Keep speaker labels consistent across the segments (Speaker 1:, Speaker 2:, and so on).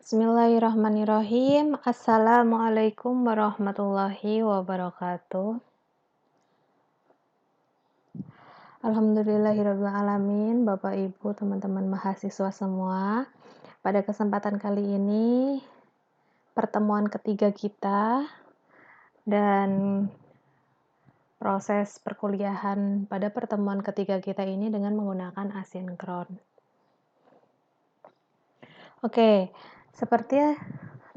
Speaker 1: Bismillahirrahmanirrahim. Assalamualaikum warahmatullahi wabarakatuh. Alhamdulillahirabbil alamin, Bapak Ibu, teman-teman mahasiswa semua. Pada kesempatan kali ini pertemuan ketiga kita dan proses perkuliahan pada pertemuan ketiga kita ini dengan menggunakan asinkron. Oke, seperti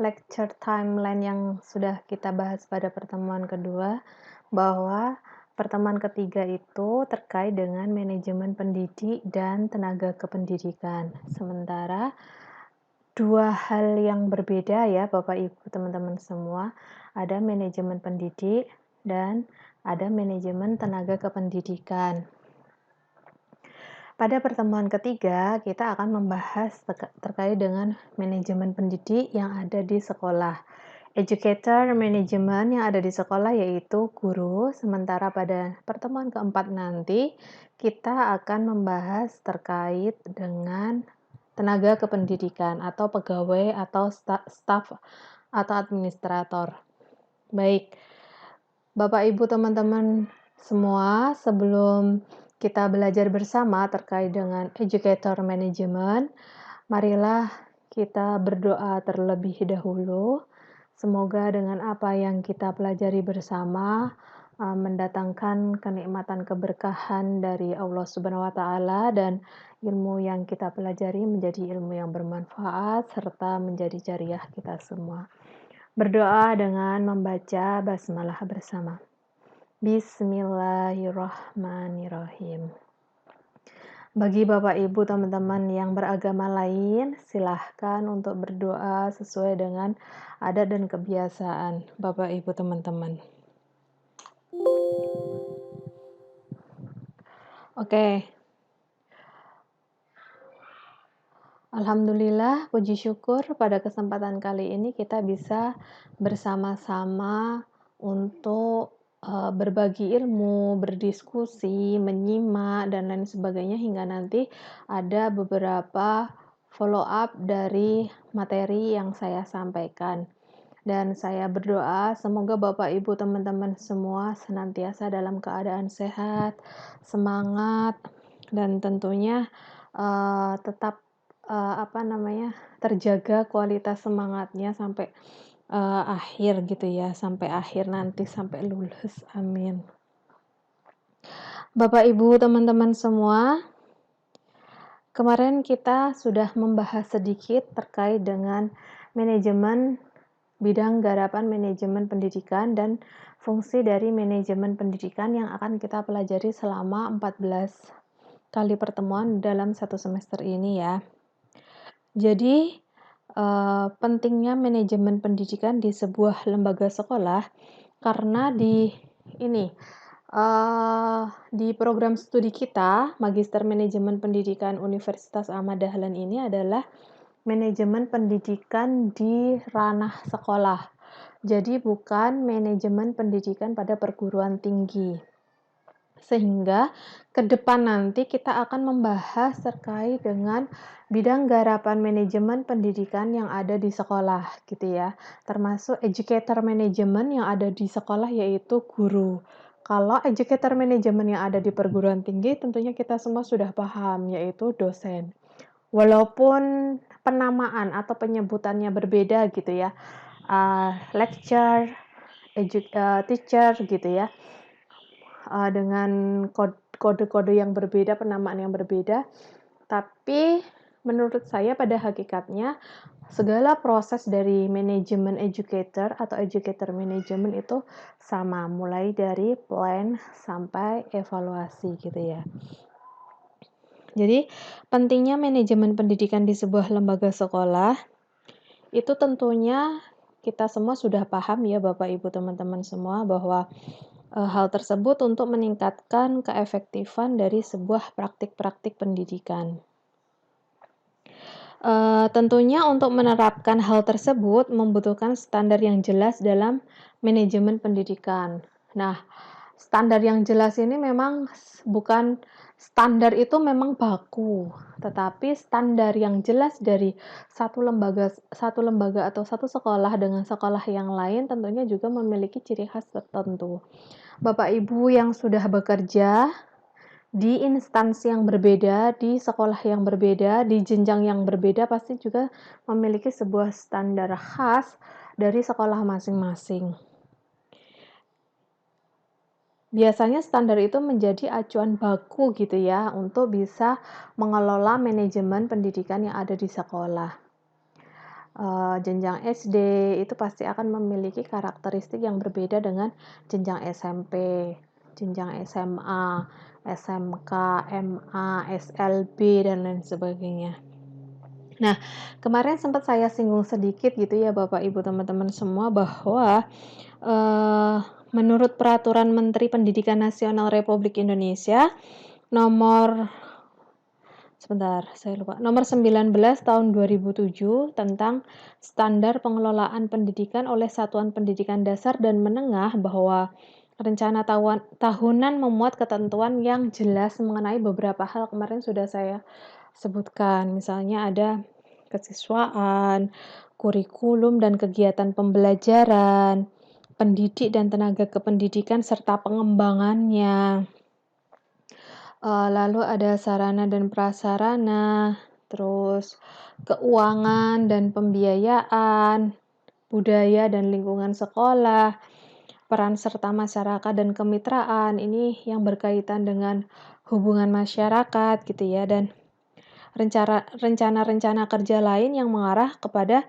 Speaker 1: lecture timeline yang sudah kita bahas pada pertemuan kedua, bahwa pertemuan ketiga itu terkait dengan manajemen pendidik dan tenaga kependidikan. Sementara dua hal yang berbeda ya Bapak Ibu teman-teman semua, ada manajemen pendidik dan ada manajemen tenaga kependidikan. Pada pertemuan ketiga, kita akan membahas terkait dengan manajemen pendidik yang ada di sekolah. Educator management yang ada di sekolah yaitu guru, sementara pada pertemuan keempat nanti kita akan membahas terkait dengan tenaga kependidikan atau pegawai atau staf atau administrator. Baik, Bapak Ibu teman-teman semua, sebelum kita belajar bersama terkait dengan educator management, marilah kita berdoa terlebih dahulu. Semoga dengan apa yang kita pelajari bersama mendatangkan kenikmatan keberkahan dari Allah Subhanahu wa taala dan ilmu yang kita pelajari menjadi ilmu yang bermanfaat serta menjadi jariah kita semua. Berdoa dengan membaca basmalah bersama. Bismillahirrahmanirrahim. Bagi Bapak Ibu teman-teman yang beragama lain, silahkan untuk berdoa sesuai dengan adat dan kebiasaan Bapak Ibu teman-teman. Oke. Alhamdulillah, puji syukur pada kesempatan kali ini kita bisa bersama-sama untuk berbagi ilmu, berdiskusi, menyimak, dan lain sebagainya hingga nanti ada beberapa follow up dari materi yang saya sampaikan. Dan saya berdoa semoga Bapak Ibu teman-teman semua senantiasa dalam keadaan sehat, semangat, dan tentunya tetap terjaga kualitas semangatnya sampai akhir gitu ya, sampai akhir nanti, sampai lulus, amin. Bapak Ibu teman-teman semua, kemarin kita sudah membahas sedikit terkait dengan manajemen bidang garapan manajemen pendidikan dan fungsi dari manajemen pendidikan yang akan kita pelajari selama 14 kali pertemuan dalam satu semester ini ya. Jadi pentingnya manajemen pendidikan di sebuah lembaga sekolah karena di program studi kita Magister Manajemen Pendidikan Universitas Ahmad Dahlan ini adalah manajemen pendidikan di ranah sekolah. Jadi bukan manajemen pendidikan pada perguruan tinggi. Sehingga ke depan nanti kita akan membahas terkait dengan bidang garapan manajemen pendidikan yang ada di sekolah gitu ya. Termasuk educator management yang ada di sekolah yaitu guru. Kalau educator management yang ada di perguruan tinggi tentunya kita semua sudah paham yaitu dosen. Walaupun penamaan atau penyebutannya berbeda gitu ya. Lecture, teacher gitu ya. Dengan kode-kode yang berbeda, penamaan yang berbeda, tapi menurut saya pada hakikatnya segala proses dari manajemen educator atau educator management itu sama, mulai dari plan sampai evaluasi gitu ya. Jadi pentingnya manajemen pendidikan di sebuah lembaga sekolah itu tentunya kita semua sudah paham ya Bapak Ibu teman-teman semua bahwa hal tersebut untuk meningkatkan keefektifan dari sebuah praktik-praktik pendidikan. Tentunya untuk menerapkan hal tersebut membutuhkan standar yang jelas dalam manajemen pendidikan. Nah, standar yang jelas ini memang bukan standar itu memang baku, tetapi standar yang jelas dari satu lembaga atau satu sekolah dengan sekolah yang lain tentunya juga memiliki ciri khas tertentu. Bapak Ibu yang sudah bekerja di instansi yang berbeda, di sekolah yang berbeda, di jenjang yang berbeda pasti juga memiliki sebuah standar khas dari sekolah masing-masing. Biasanya standar itu menjadi acuan baku gitu ya untuk bisa mengelola manajemen pendidikan yang ada di sekolah. Jenjang SD itu pasti akan memiliki karakteristik yang berbeda dengan jenjang SMP, jenjang SMA, SMK, MA, SLB, dan lain sebagainya. Nah, kemarin sempat saya singgung sedikit gitu ya Bapak Ibu teman-teman semua bahwa menurut Peraturan Menteri Pendidikan Nasional Republik Indonesia nomor 19 tahun 2007 tentang standar pengelolaan pendidikan oleh satuan pendidikan dasar dan menengah bahwa rencana tahunan memuat ketentuan yang jelas mengenai beberapa hal kemarin sudah saya sebutkan. Misalnya ada kesiswaan, kurikulum dan kegiatan pembelajaran, pendidik dan tenaga kependidikan serta pengembangannya. Lalu ada sarana dan prasarana, terus keuangan dan pembiayaan, budaya dan lingkungan sekolah, peran serta masyarakat dan kemitraan, ini yang berkaitan dengan hubungan masyarakat gitu ya, dan rencana-rencana kerja lain yang mengarah kepada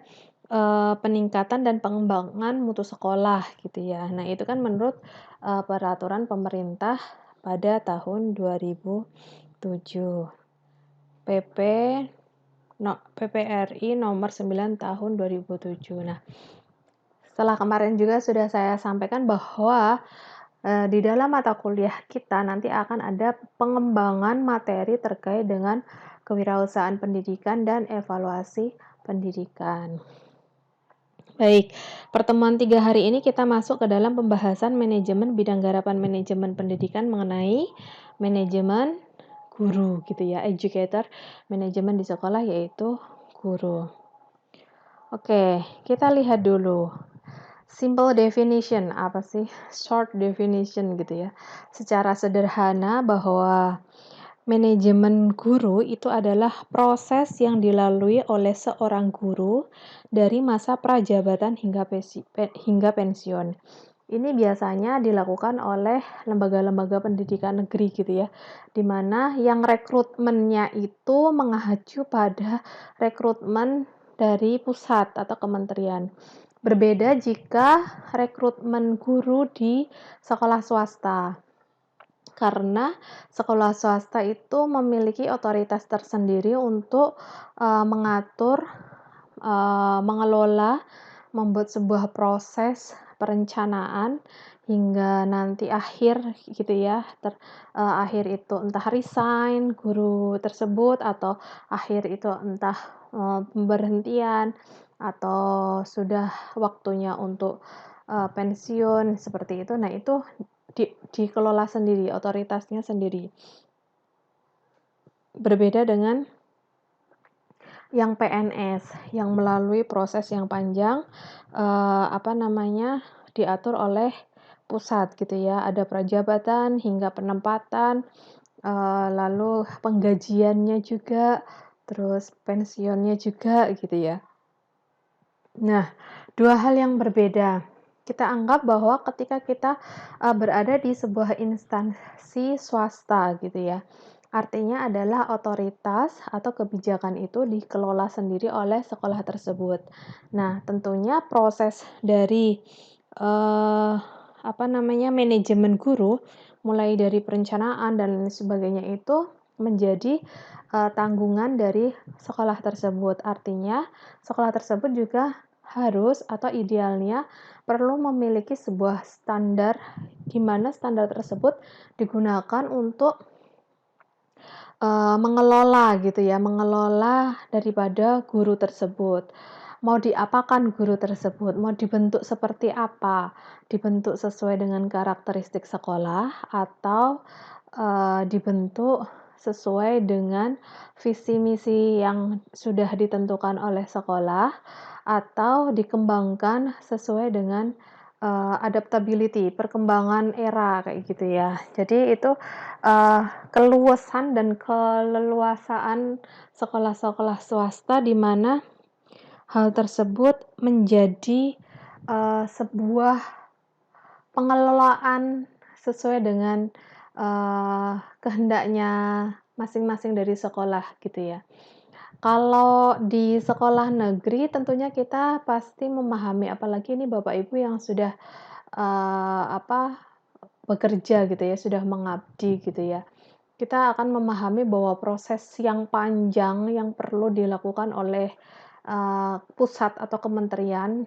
Speaker 1: peningkatan dan pengembangan mutu sekolah gitu ya. Nah, itu kan menurut peraturan pemerintah pada tahun 2007. PPRI nomor 9 tahun 2007. Nah, setelah kemarin juga sudah saya sampaikan bahwa di dalam mata kuliah kita nanti akan ada pengembangan materi terkait dengan kewirausahaan pendidikan dan evaluasi pendidikan. Baik, pertemuan 3 hari ini kita masuk ke dalam pembahasan manajemen bidang garapan manajemen pendidikan mengenai manajemen guru gitu ya, educator manajemen di sekolah yaitu guru. Oke, kita lihat dulu. Simple definition, apa sih? Short definition gitu ya. Secara sederhana bahwa manajemen guru itu adalah proses yang dilalui oleh seorang guru dari masa prajabatan hingga pensiun. Ini biasanya dilakukan oleh lembaga-lembaga pendidikan negeri gitu ya, di mana yang rekrutmennya itu mengacu pada rekrutmen dari pusat atau kementerian. Berbeda jika rekrutmen guru di sekolah swasta. Karena sekolah swasta itu memiliki otoritas tersendiri untuk mengatur, mengelola, membuat sebuah proses perencanaan hingga nanti akhir gitu ya, akhir itu entah resign guru tersebut atau akhir itu entah pemberhentian atau sudah waktunya untuk pensiun seperti itu. Nah, itu dikelola sendiri, otoritasnya sendiri. Berbeda dengan yang PNS yang melalui proses yang panjang diatur oleh pusat gitu ya. Ada prajabatan hingga penempatan, lalu penggajiannya juga, terus pensiunnya juga gitu ya. Nah, dua hal yang berbeda. Kita anggap bahwa ketika kita berada di sebuah instansi swasta gitu ya, artinya adalah otoritas atau kebijakan itu dikelola sendiri oleh sekolah tersebut. Nah, tentunya proses dari manajemen guru, mulai dari perencanaan dan lain sebagainya itu menjadi tanggungan dari sekolah tersebut. Artinya, sekolah tersebut juga harus atau idealnya perlu memiliki sebuah standar di mana standar tersebut digunakan untuk mengelola gitu ya, mengelola daripada guru tersebut. Mau diapakan guru tersebut, mau dibentuk seperti apa, dibentuk sesuai dengan karakteristik sekolah atau dibentuk sesuai dengan visi misi yang sudah ditentukan oleh sekolah atau dikembangkan sesuai dengan, adaptability, perkembangan era kayak gitu ya. Jadi itu, eee, keluasan dan keleluasaan sekolah-sekolah swasta di mana hal tersebut menjadi, sebuah pengelolaan sesuai dengan, kehendaknya masing-masing dari sekolah gitu ya. Kalau di sekolah negeri tentunya kita pasti memahami, apalagi ini Bapak Ibu yang sudah, bekerja gitu ya, sudah mengabdi gitu ya. Kita akan memahami bahwa proses yang panjang yang perlu dilakukan oleh, pusat atau kementerian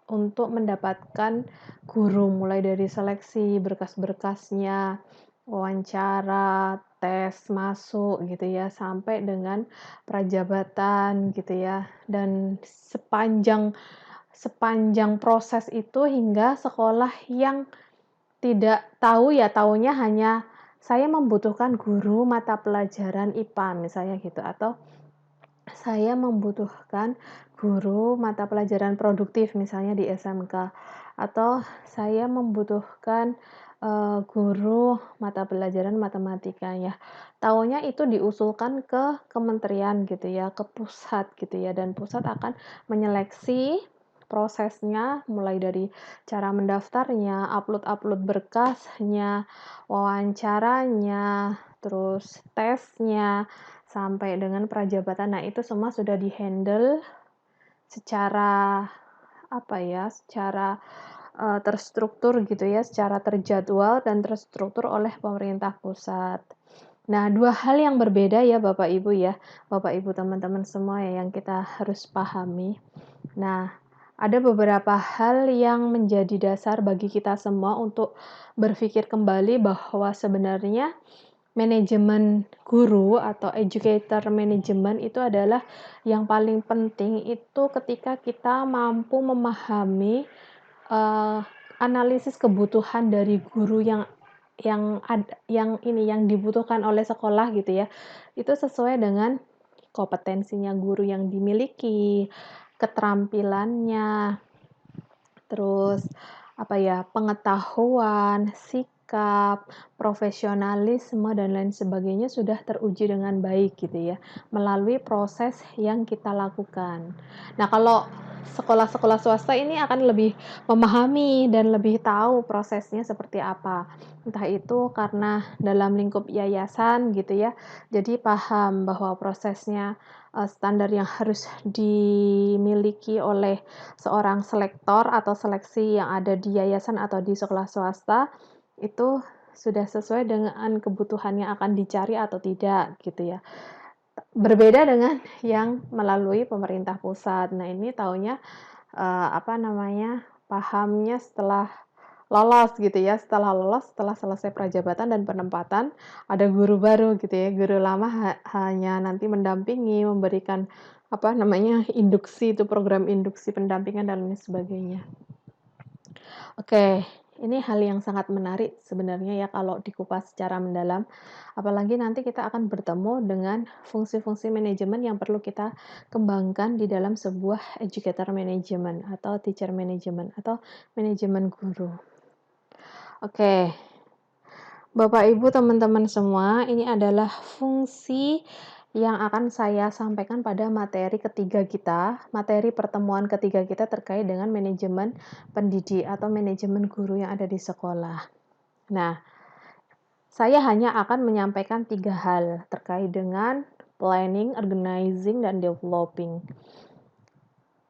Speaker 1: untuk mendapatkan guru, mulai dari seleksi, berkas-berkasnya, wawancara, tes masuk gitu ya, sampai dengan prajabatan gitu ya. Dan sepanjang sepanjang proses itu hingga sekolah yang tidak tahu ya, taunya hanya saya membutuhkan guru mata pelajaran IPA misalnya gitu, atau saya membutuhkan guru mata pelajaran produktif misalnya di SMK, atau saya membutuhkan, guru mata pelajaran matematika ya. Taunya itu diusulkan ke kementerian gitu ya, ke pusat gitu ya, dan pusat akan menyeleksi prosesnya mulai dari cara mendaftarnya, upload-upload berkasnya, wawancaranya, terus tesnya, sampai dengan prajabatan. Nah, itu semua sudah di-handle secara, secara, terstruktur gitu ya, secara terjadwal dan terstruktur oleh pemerintah pusat. Nah, 2 hal yang berbeda ya Bapak Ibu ya, Bapak Ibu teman-teman semua ya yang kita harus pahami. Nah, ada beberapa hal yang menjadi dasar bagi kita semua untuk berpikir kembali bahwa sebenarnya manajemen guru atau educator management itu adalah yang paling penting itu ketika kita mampu memahami, eee, analisis kebutuhan dari guru yang dibutuhkan oleh sekolah gitu ya, itu sesuai dengan kompetensinya guru yang dimiliki, keterampilannya, terus pengetahuan, sikap, profesionalisme dan lain sebagainya sudah teruji dengan baik gitu ya, melalui proses yang kita lakukan. Nah, kalau sekolah-sekolah swasta ini akan lebih memahami dan lebih tahu prosesnya seperti apa. Entah itu karena dalam lingkup yayasan gitu ya, jadi paham bahwa prosesnya, standar yang harus dimiliki oleh seorang selektor atau seleksi yang ada di yayasan atau di sekolah swasta, itu sudah sesuai dengan kebutuhan yang akan dicari atau tidak, gitu ya. Berbeda dengan yang melalui pemerintah pusat. Nah, ini taunya, pahamnya setelah lolos gitu ya, setelah selesai prajabatan dan penempatan, ada guru baru gitu ya, guru lama hanya nanti mendampingi, memberikan, induksi, itu program induksi pendampingan dan lain sebagainya. Oke, ini hal yang sangat menarik sebenarnya ya kalau dikupas secara mendalam, apalagi nanti kita akan bertemu dengan fungsi-fungsi manajemen yang perlu kita kembangkan di dalam sebuah educator management atau teacher management atau manajemen guru. Oke, Bapak Ibu teman-teman semua, ini adalah fungsi yang akan saya sampaikan pada materi ketiga kita, materi pertemuan ketiga kita terkait dengan manajemen pendidik atau manajemen guru yang ada di sekolah. Nah, saya hanya akan menyampaikan 3 hal terkait dengan planning, organizing, dan developing.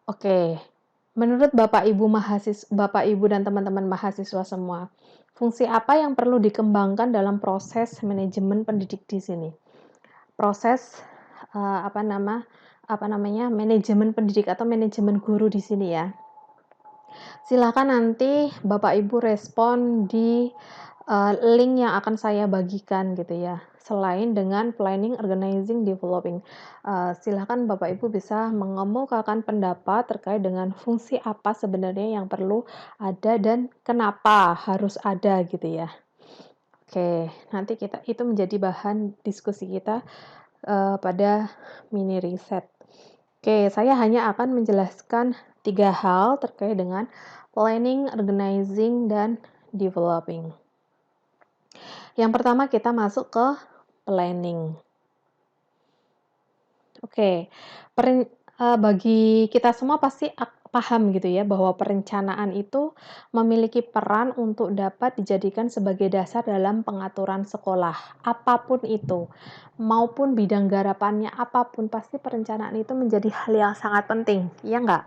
Speaker 1: Oke, menurut Bapak Ibu dan teman-teman mahasiswa semua, fungsi apa yang perlu dikembangkan dalam proses manajemen pendidik di sini? Proses, manajemen pendidik atau manajemen guru di sini ya. Silakan nanti Bapak Ibu respon di, link yang akan saya bagikan gitu ya, selain dengan planning, organizing, developing. Silakan Bapak Ibu bisa mengemukakan pendapat terkait dengan fungsi apa sebenarnya yang perlu ada dan kenapa harus ada gitu ya. Oke, nanti itu menjadi bahan diskusi kita pada mini riset. Oke, saya hanya akan menjelaskan 3 hal terkait dengan planning, organizing, dan developing. Yang pertama kita masuk ke planning. Oke, bagi kita semua pasti paham gitu ya, bahwa perencanaan itu memiliki peran untuk dapat dijadikan sebagai dasar dalam pengaturan sekolah, apapun itu, maupun bidang garapannya apapun, pasti perencanaan itu menjadi hal yang sangat penting, iya nggak?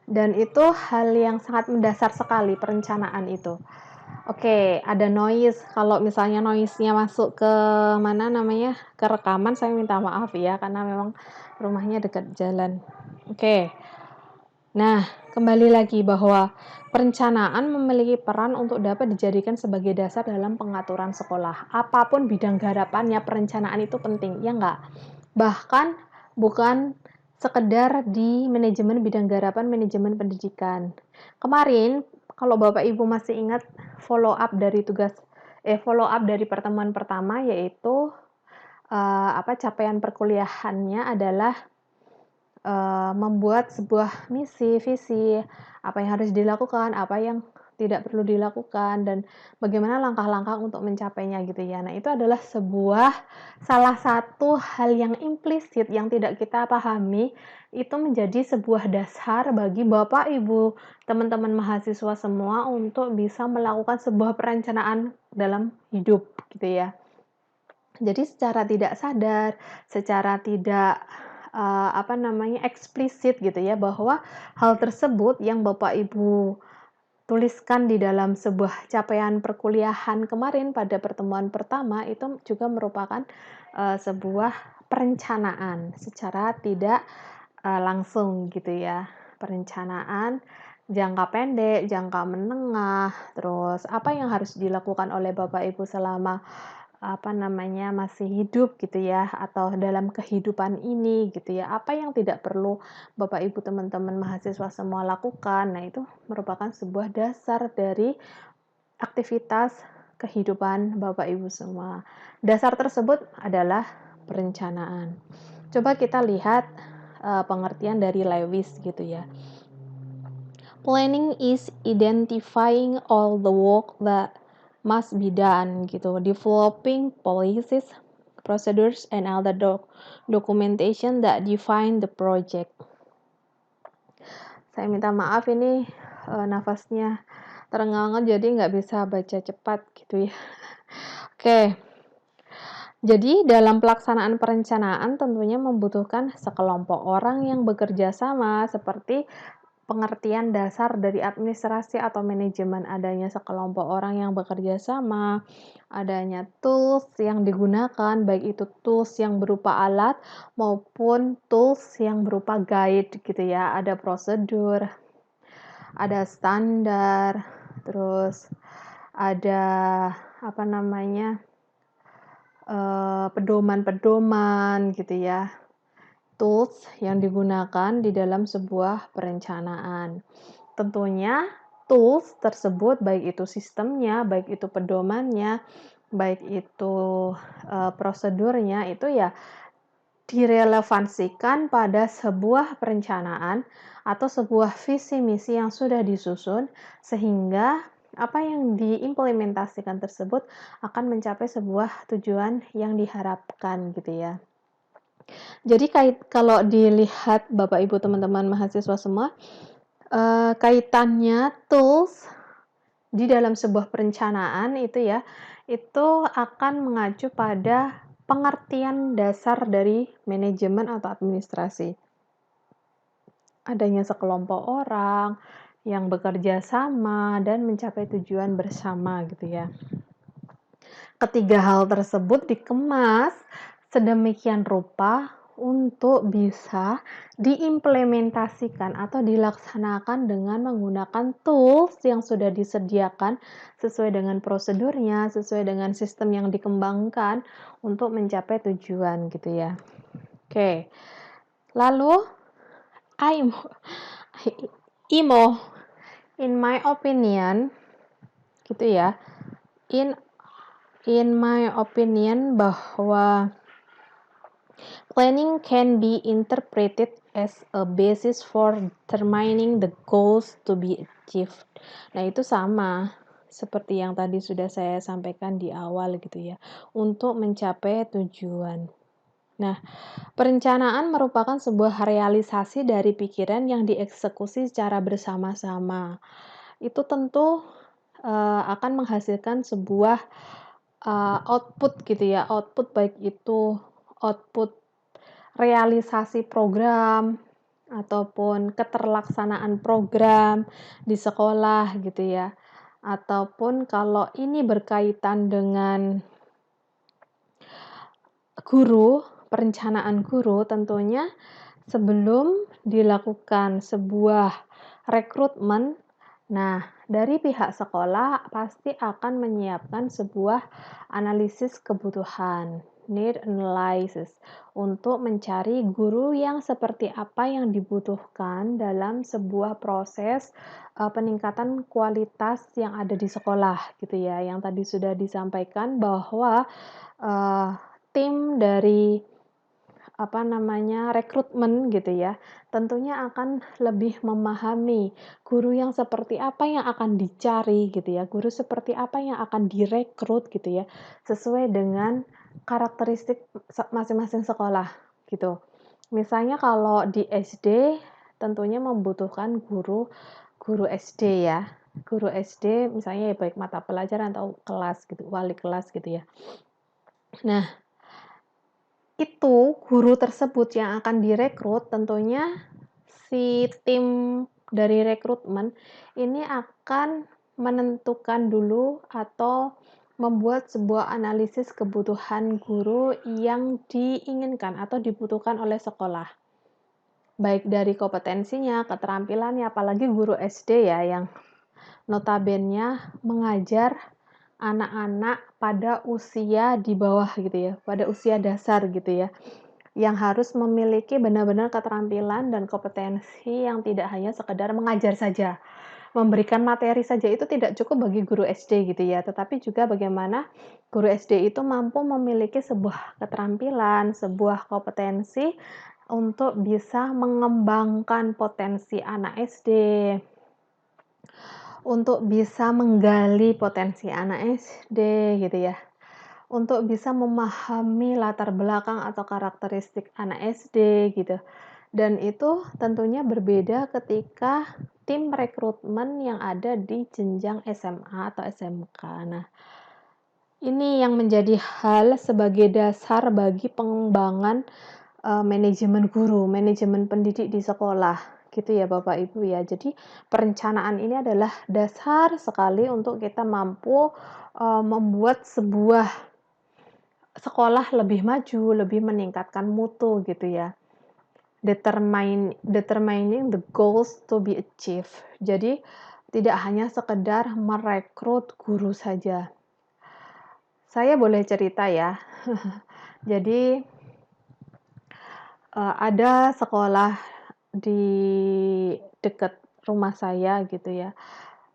Speaker 1: Dan itu hal yang sangat mendasar sekali perencanaan itu. Oke, ada noise. Kalau misalnya noise-nya masuk ke mana namanya, ke rekaman, saya minta maaf ya, karena memang rumahnya dekat jalan. Oke. Nah, kembali lagi bahwa perencanaan memiliki peran untuk dapat dijadikan sebagai dasar dalam pengaturan sekolah. Apapun bidang garapannya, perencanaan itu penting, ya nggak? Bahkan bukan sekedar di manajemen bidang garapan manajemen pendidikan. Kemarin, kalau Bapak Ibu masih ingat follow up dari pertemuan pertama, yaitu capaian perkuliahannya adalah membuat sebuah misi, visi, apa yang harus dilakukan, apa yang tidak perlu dilakukan, dan bagaimana langkah-langkah untuk mencapainya gitu ya. Nah, itu adalah salah satu hal yang implisit yang tidak kita pahami, itu menjadi sebuah dasar bagi Bapak, Ibu, teman-teman mahasiswa semua untuk bisa melakukan sebuah perencanaan dalam hidup gitu ya. Jadi secara tidak sadar, secara tidak eksplisit gitu ya, bahwa hal tersebut yang Bapak Ibu tuliskan di dalam sebuah capaian perkuliahan kemarin pada pertemuan pertama itu juga merupakan sebuah perencanaan secara tidak langsung gitu ya. Perencanaan jangka pendek, jangka menengah, terus apa yang harus dilakukan oleh Bapak Ibu selama masih hidup gitu ya, atau dalam kehidupan ini gitu ya, apa yang tidak perlu Bapak Ibu teman-teman mahasiswa semua lakukan. Nah, itu merupakan sebuah dasar dari aktivitas kehidupan Bapak Ibu semua. Dasar tersebut adalah perencanaan. Coba kita lihat pengertian dari Lewis gitu ya. Planning is identifying all the work that must be done gitu, developing policies, procedures, and other documentation that define the project. Saya minta maaf ini nafasnya terengah-engah jadi nggak bisa baca cepat gitu ya. Oke. Jadi dalam pelaksanaan perencanaan tentunya membutuhkan sekelompok orang yang bekerja sama, seperti pengertian dasar dari administrasi atau manajemen, adanya sekelompok orang yang bekerja sama, adanya tools yang digunakan, baik itu tools yang berupa alat maupun tools yang berupa guide gitu ya, ada prosedur, ada standar, terus ada pedoman-pedoman gitu ya. Tools yang digunakan di dalam sebuah perencanaan. Tentunya tools tersebut, baik itu sistemnya, baik itu pedomannya, baik itu prosedurnya, itu ya direlevansikan pada sebuah perencanaan atau sebuah visi misi yang sudah disusun, sehingga apa yang diimplementasikan tersebut akan mencapai sebuah tujuan yang diharapkan gitu ya. Jadi kalau dilihat Bapak Ibu teman-teman mahasiswa semua, kaitannya tools di dalam sebuah perencanaan itu ya, itu akan mengacu pada pengertian dasar dari manajemen atau administrasi. Adanya sekelompok orang yang bekerja sama dan mencapai tujuan bersama gitu ya. Ketiga hal tersebut dikemas sedemikian rupa untuk bisa diimplementasikan atau dilaksanakan dengan menggunakan tools yang sudah disediakan sesuai dengan prosedurnya, sesuai dengan sistem yang dikembangkan untuk mencapai tujuan gitu ya. Oke. Lalu IMO in my opinion gitu ya. in in my opinion bahwa planning can be interpreted as a basis for determining the goals to be achieved. Nah, itu sama seperti yang tadi sudah saya sampaikan di awal gitu ya, untuk mencapai tujuan. Nah, perencanaan merupakan sebuah realisasi dari pikiran yang dieksekusi secara bersama-sama. Itu tentu akan menghasilkan sebuah output gitu ya, output baik itu output realisasi program ataupun keterlaksanaan program di sekolah gitu ya. Ataupun kalau ini berkaitan dengan guru, perencanaan guru tentunya sebelum dilakukan sebuah rekrutmen, nah dari pihak sekolah pasti akan menyiapkan sebuah analisis kebutuhan, need analysis, untuk mencari guru yang seperti apa yang dibutuhkan dalam sebuah proses peningkatan kualitas yang ada di sekolah gitu ya. Yang tadi sudah disampaikan bahwa uh, tim dari rekrutmen gitu ya, tentunya akan lebih memahami guru yang seperti apa yang akan dicari gitu ya, guru seperti apa yang akan direkrut gitu ya, sesuai dengan karakteristik masing-masing sekolah gitu. Misalnya kalau di SD tentunya membutuhkan guru guru SD ya, guru SD misalnya ya baik mata pelajaran atau kelas gitu, wali kelas gitu ya. Nah, itu guru tersebut yang akan direkrut tentunya si tim dari rekrutmen ini akan menentukan dulu atau membuat sebuah analisis kebutuhan guru yang diinginkan atau dibutuhkan oleh sekolah. Baik dari kompetensinya, keterampilannya, apalagi guru SD ya yang notabene mengajar anak-anak pada usia di bawah gitu ya, pada usia dasar gitu ya, yang harus memiliki benar-benar keterampilan dan kompetensi yang tidak hanya sekedar mengajar saja. Memberikan materi saja itu tidak cukup bagi guru SD gitu ya, tetapi juga bagaimana guru SD itu mampu memiliki sebuah keterampilan, sebuah kompetensi untuk bisa mengembangkan potensi anak SD, untuk bisa menggali potensi anak SD gitu ya, untuk bisa memahami latar belakang atau karakteristik anak SD gitu. Dan itu tentunya berbeda ketika tim rekrutmen yang ada di jenjang SMA atau SMK. Nah, ini yang menjadi hal sebagai dasar bagi pengembangan manajemen guru, manajemen pendidik di sekolah, gitu ya Bapak Ibu ya. Jadi perencanaan ini adalah dasar sekali untuk kita mampu membuat sebuah sekolah lebih maju, lebih meningkatkan mutu gitu ya. Determining the goals to be achieved. Jadi tidak hanya sekedar merekrut guru saja. Saya boleh cerita ya. Jadi ada sekolah di dekat rumah saya gitu ya,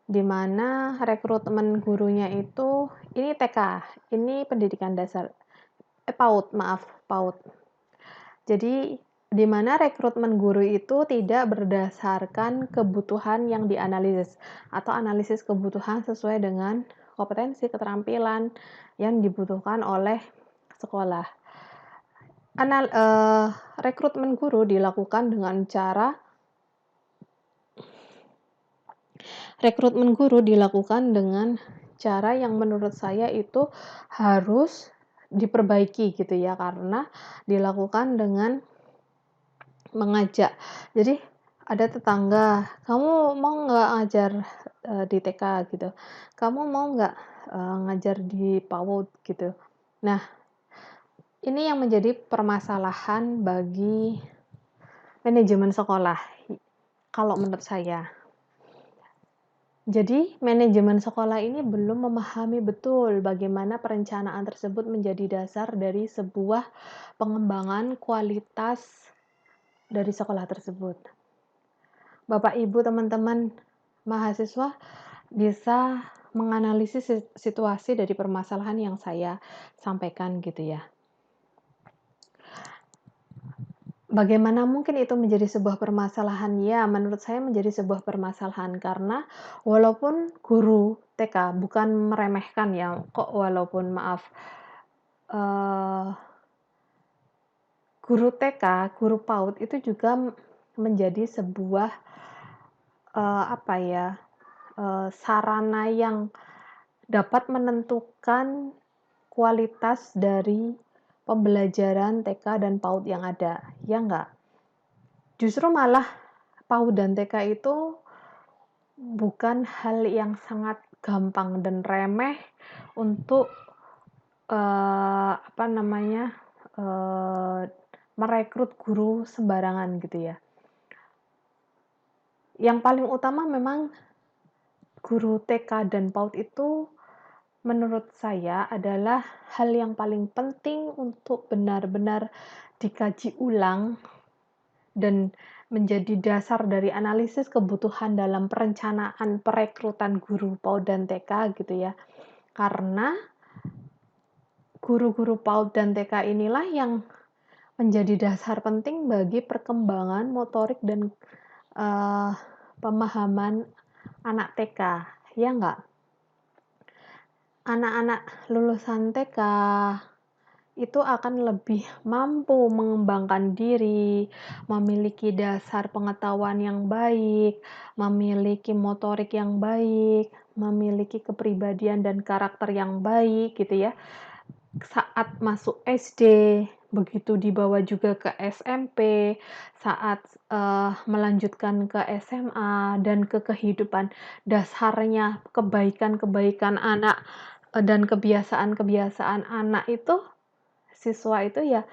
Speaker 1: di mana rekrutmen gurunya itu ini TK, ini pendidikan dasar, PAUD, maaf, PAUD. Jadi di mana rekrutmen guru itu tidak berdasarkan kebutuhan yang dianalisis atau analisis kebutuhan sesuai dengan kompetensi, keterampilan yang dibutuhkan oleh sekolah. Rekrutmen guru dilakukan dengan cara yang menurut saya itu harus diperbaiki gitu ya, karena dilakukan dengan mengajak. Jadi ada tetangga, "Kamu mau nggak ngajar di TK?" gitu. "Kamu mau nggak ngajar di PAUD?" gitu. Nah, ini yang menjadi permasalahan bagi manajemen sekolah, kalau menurut saya. Jadi, manajemen sekolah ini belum memahami betul bagaimana perencanaan tersebut menjadi dasar dari sebuah pengembangan kualitas dari sekolah tersebut. Bapak, Ibu, teman-teman mahasiswa bisa menganalisis situasi dari permasalahan yang saya sampaikan gitu ya. Bagaimana mungkin itu menjadi sebuah permasalahan? Ya, menurut saya menjadi sebuah permasalahan karena walaupun guru TK, bukan meremehkan ya, kok walaupun maaf, eee, guru TK, guru PAUD itu juga menjadi sebuah, apa ya, sarana yang dapat menentukan kualitas dari pembelajaran TK dan PAUD yang ada, ya enggak? Justru malah PAUD dan TK itu bukan hal yang sangat gampang dan remeh untuk, apa namanya, merekrut guru sembarangan gitu ya. Yang paling utama memang guru TK dan PAUD itu menurut saya adalah hal yang paling penting untuk benar-benar dikaji ulang dan menjadi dasar dari analisis kebutuhan dalam perencanaan perekrutan guru PAUD dan TK gitu ya. Karena guru-guru PAUD dan TK inilah yang menjadi dasar penting bagi perkembangan motorik dan pemahaman anak TK, ya enggak? Anak-anak lulusan TK itu akan lebih mampu mengembangkan diri, memiliki dasar pengetahuan yang baik, memiliki motorik yang baik, memiliki kepribadian dan karakter yang baik gitu ya. Saat masuk SD, begitu dibawa juga ke SMP, saat, melanjutkan ke SMA dan ke kehidupan dasarnya kebaikan-kebaikan anak, dan kebiasaan-kebiasaan anak itu, siswa itu ya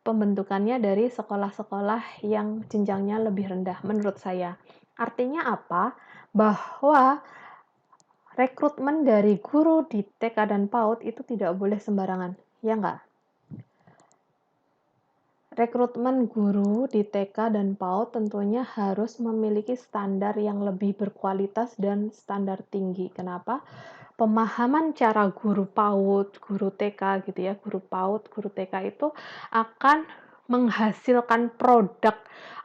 Speaker 1: pembentukannya dari sekolah-sekolah yang jenjangnya lebih rendah menurut saya. Artinya apa? Bahwa rekrutmen dari guru di TK dan PAUD itu tidak boleh sembarangan, ya enggak? Rekrutmen guru di TK dan PAUD tentunya harus memiliki standar yang lebih berkualitas dan standar tinggi. Kenapa? Pemahaman cara guru PAUD, guru TK gitu ya, guru PAUD, guru TK itu akan menghasilkan produk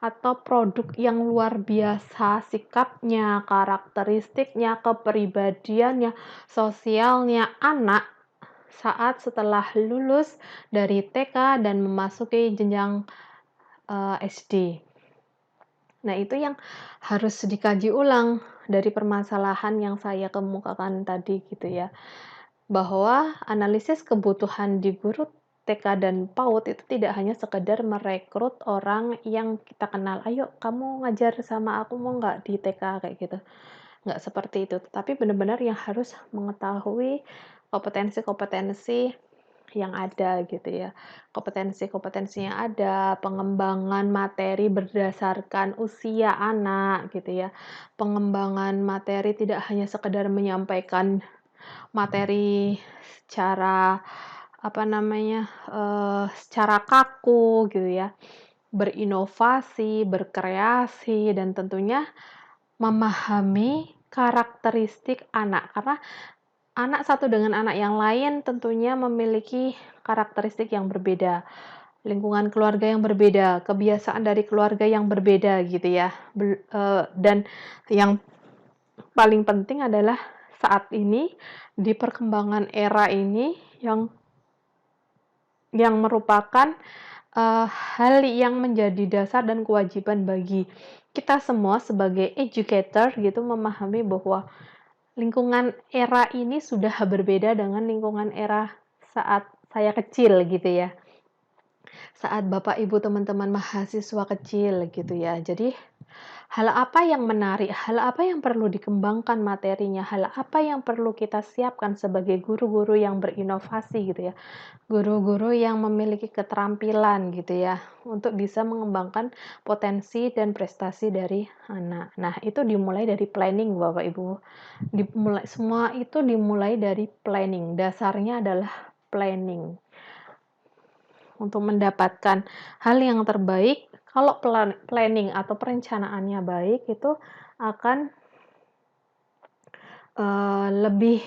Speaker 1: atau produk yang luar biasa sikapnya, karakteristiknya, kepribadiannya, sosialnya anak saat setelah lulus dari TK dan memasuki jenjang SD. Nah, itu yang harus dikaji ulang dari permasalahan yang saya kemukakan tadi gitu ya. Bahwa analisis kebutuhan di guru TK dan PAUD itu tidak hanya sekedar merekrut orang yang kita kenal, "Ayo kamu ngajar sama aku mau nggak di TK?" Kayak gitu. Nggak seperti itu, tapi benar-benar yang harus mengetahui kompetensi-kompetensi yang ada gitu ya. Kompetensi-kompetensi yang ada, pengembangan materi berdasarkan usia anak gitu ya. Pengembangan materi tidak hanya sekedar menyampaikan materi secara apa namanya, secara kaku gitu ya. Berinovasi, berkreasi, dan tentunya memahami karakteristik anak, karena anak satu dengan anak yang lain tentunya memiliki karakteristik yang berbeda, lingkungan keluarga yang berbeda, kebiasaan dari keluarga yang berbeda gitu ya. Dan yang paling penting adalah saat ini di perkembangan era ini yang merupakan hal yang menjadi dasar dan kewajiban bagi kita semua sebagai educator gitu memahami bahwa lingkungan era ini sudah berbeda dengan lingkungan era saat saya kecil gitu ya. Saat Bapak Ibu teman-teman mahasiswa kecil gitu ya. Jadi hal apa yang menarik, hal apa yang perlu dikembangkan materinya, hal apa yang perlu kita siapkan sebagai guru-guru yang berinovasi gitu ya. Guru-guru yang memiliki keterampilan gitu ya, untuk bisa mengembangkan potensi dan prestasi dari anak. Nah, itu dimulai dari planning Bapak Ibu. Semua itu dimulai dari planning. Dasarnya adalah planning. Untuk mendapatkan hal yang terbaik, kalau planning atau perencanaannya baik, itu akan lebih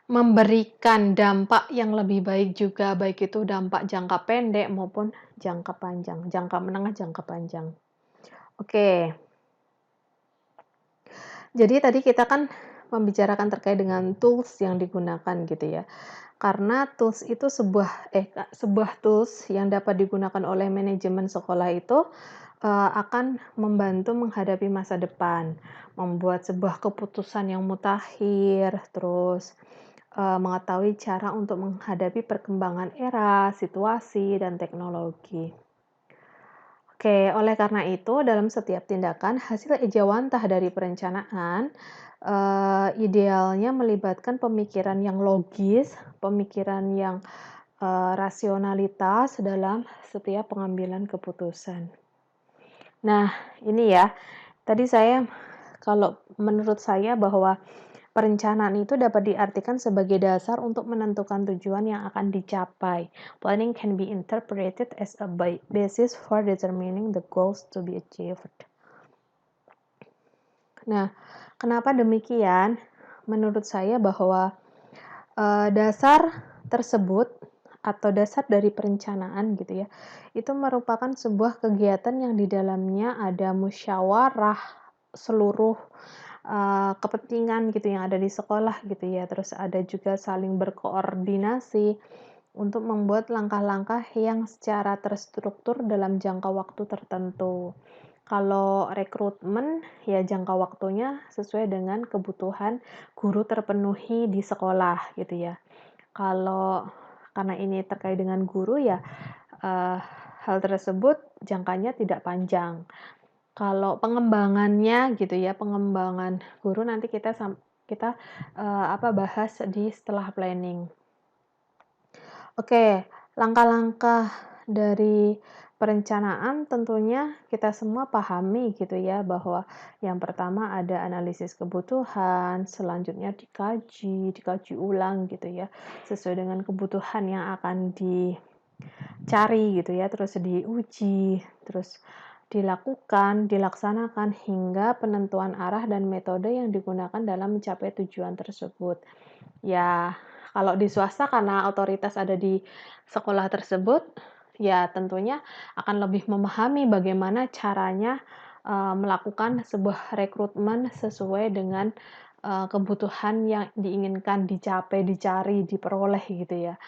Speaker 1: memberikan dampak yang lebih baik juga, baik itu dampak jangka pendek maupun jangka panjang, jangka menengah, jangka panjang. Oke, jadi tadi kita kan membicarakan terkait dengan tools yang digunakan gitu ya. Karena tools itu sebuah tools yang dapat digunakan oleh manajemen sekolah itu, akan membantu menghadapi masa depan, membuat sebuah keputusan yang mutakhir, terus, mengetahui cara untuk menghadapi perkembangan era, situasi, dan teknologi. Oke, oleh karena itu, dalam setiap tindakan, hasil ejawantah dari perencanaan, idealnya melibatkan pemikiran yang logis, pemikiran yang, rasionalitas dalam setiap pengambilan keputusan. Nah, ini ya, tadi kalau menurut saya bahwa perencanaan itu dapat diartikan sebagai dasar untuk menentukan tujuan yang akan dicapai. Planning can be interpreted as a basis for determining the goals to be achieved. Nah, kenapa demikian? Menurut saya bahwa dasar tersebut atau dasar dari perencanaan gitu ya, itu merupakan sebuah kegiatan yang di dalamnya ada musyawarah seluruh kepentingan gitu yang ada di sekolah gitu ya. Terus ada juga saling berkoordinasi untuk membuat langkah-langkah yang secara terstruktur dalam jangka waktu tertentu. Kalau rekrutmen ya jangka waktunya sesuai dengan kebutuhan guru terpenuhi di sekolah gitu ya. Kalau karena ini terkait dengan guru ya, hal tersebut jangkanya tidak panjang. Kalau pengembangannya gitu ya, pengembangan guru nanti kita, bahas di setelah planning. Oke, langkah-langkah dari perencanaan tentunya kita semua pahami gitu ya, bahwa yang pertama ada analisis kebutuhan, selanjutnya dikaji ulang gitu ya, sesuai dengan kebutuhan yang akan dicari gitu ya, terus diuji, terus dilaksanakan hingga penentuan arah dan metode yang digunakan dalam mencapai tujuan tersebut. Ya, kalau di swasta karena otoritas ada di sekolah tersebut, ya tentunya akan lebih memahami bagaimana caranya, melakukan sebuah rekrutmen sesuai dengan, kebutuhan yang diinginkan dicapai, dicari, diperoleh gitu ya.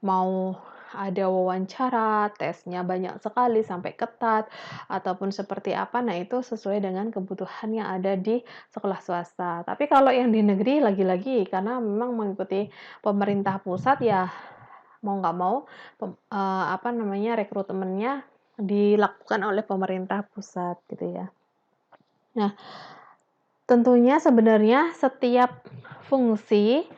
Speaker 1: Mau ada wawancara, tesnya banyak sekali sampai ketat, ataupun seperti apa, nah itu sesuai dengan kebutuhan yang ada di sekolah swasta. Tapi kalau yang di negeri lagi-lagi karena memang mengikuti pemerintah pusat ya mau nggak mau rekrutmennya dilakukan oleh pemerintah pusat gitu ya. Nah, tentunya sebenarnya setiap fungsi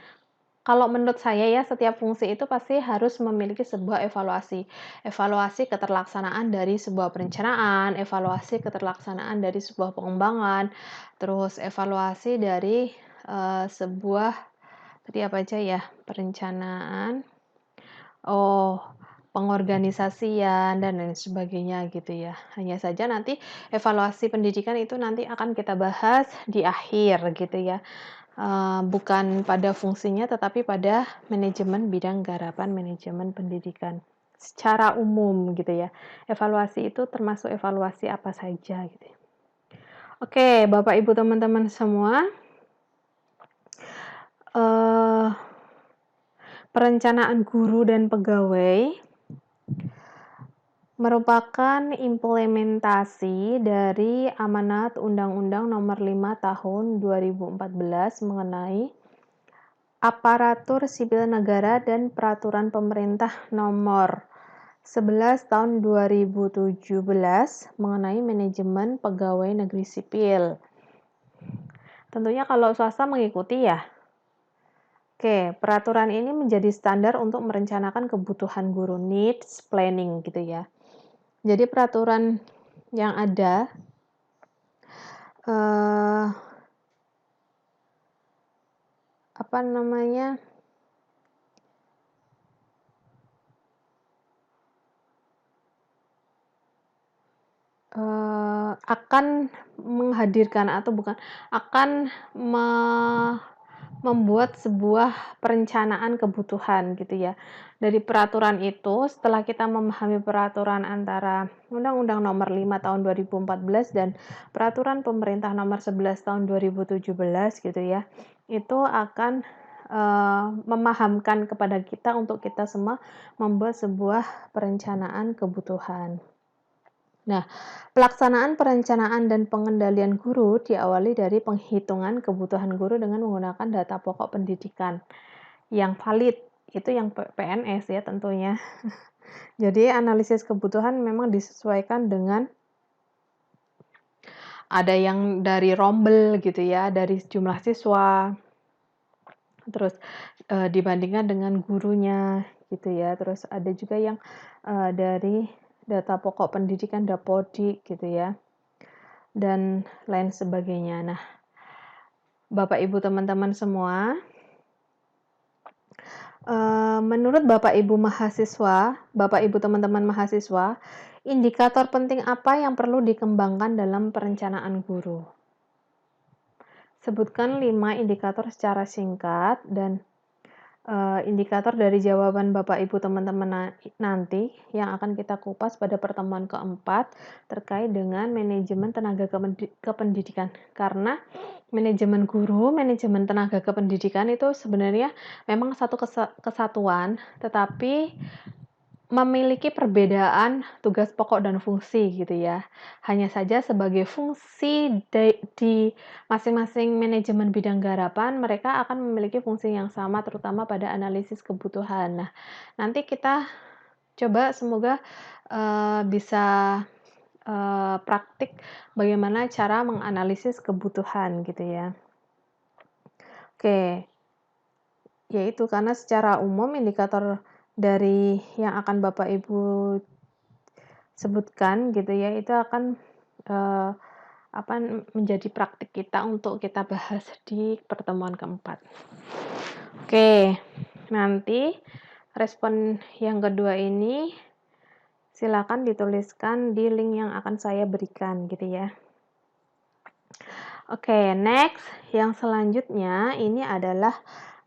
Speaker 1: kalau menurut saya ya, setiap fungsi itu pasti harus memiliki sebuah evaluasi. Evaluasi keterlaksanaan dari sebuah perencanaan, evaluasi keterlaksanaan dari sebuah pengembangan, terus evaluasi dari sebuah tadi apa aja ya? Perencanaan, oh, pengorganisasian dan lain sebagainya gitu ya. Hanya saja nanti evaluasi pendidikan itu nanti akan kita bahas di akhir gitu ya. Bukan pada fungsinya tetapi pada manajemen bidang garapan manajemen pendidikan secara umum gitu ya. Evaluasi itu termasuk evaluasi apa saja gitu ya. Oke, Bapak Ibu teman-teman semua, eee, perencanaan guru dan pegawai merupakan implementasi dari amanat Undang-Undang Nomor 5 Tahun 2014 mengenai Aparatur Sipil Negara dan Peraturan Pemerintah Nomor 11 Tahun 2017 mengenai manajemen pegawai negeri sipil. Tentunya kalau swasta mengikuti ya. Oke, peraturan ini menjadi standar untuk merencanakan kebutuhan guru, needs planning gitu ya. Jadi peraturan yang ada eh, apa namanya akan menghadirkan atau bukan akan membuat sebuah perencanaan kebutuhan gitu ya. Dari peraturan itu, setelah kita memahami peraturan antara Undang-Undang Nomor 5 Tahun 2014 dan Peraturan Pemerintah Nomor 11 Tahun 2017 gitu ya, itu akan memahamkan kepada kita untuk kita semua membuat sebuah perencanaan kebutuhan. Nah, pelaksanaan perencanaan dan pengendalian guru diawali dari penghitungan kebutuhan guru dengan menggunakan data pokok pendidikan yang valid, itu yang PNS ya tentunya. Jadi analisis kebutuhan memang disesuaikan dengan ada yang dari rombel gitu ya, dari jumlah siswa, terus dibandingkan dengan gurunya gitu ya, terus ada juga yang dari data pokok pendidikan Dapodi gitu ya, dan lain sebagainya. Nah, Bapak Ibu teman-teman semua, menurut Bapak Ibu mahasiswa, Bapak Ibu teman-teman mahasiswa, indikator penting apa yang perlu dikembangkan dalam perencanaan guru? Sebutkan 5 indikator secara singkat dan indikator dari jawaban Bapak Ibu teman-teman nanti yang akan kita kupas pada pertemuan keempat terkait dengan manajemen tenaga kependidikan. Karena manajemen guru, manajemen tenaga kependidikan itu sebenarnya memang satu kesatuan, tetapi memiliki perbedaan tugas pokok dan fungsi gitu ya. Hanya saja sebagai fungsi di masing-masing manajemen bidang garapan, mereka akan memiliki fungsi yang sama terutama pada analisis kebutuhan. Nah, nanti kita coba semoga bisa praktik bagaimana cara menganalisis kebutuhan gitu ya. Oke, yaitu karena secara umum indikator dari yang akan Bapak Ibu sebutkan gitu ya, itu akan menjadi praktik kita untuk kita bahas di pertemuan keempat. Oke, nanti respon yang kedua ini silakan dituliskan di link yang akan saya berikan gitu ya. Oke, next yang selanjutnya ini adalah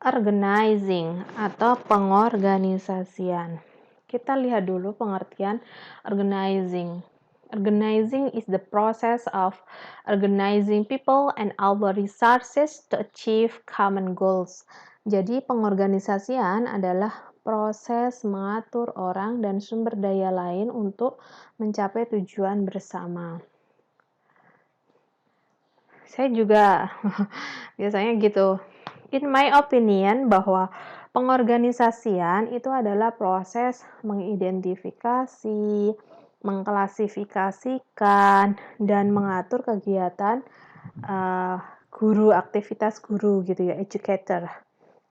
Speaker 1: organizing atau pengorganisasian. Kita lihat dulu pengertian organizing. Organizing is the process of organizing people and our resources to achieve common goals. Jadi pengorganisasian adalah proses mengatur orang dan sumber daya lain untuk mencapai tujuan bersama. Saya juga biasanya gitu. In my opinion, bahwa pengorganisasian itu adalah proses mengidentifikasi, mengklasifikasikan, dan mengatur kegiatan guru, aktivitas guru gitu ya, educator.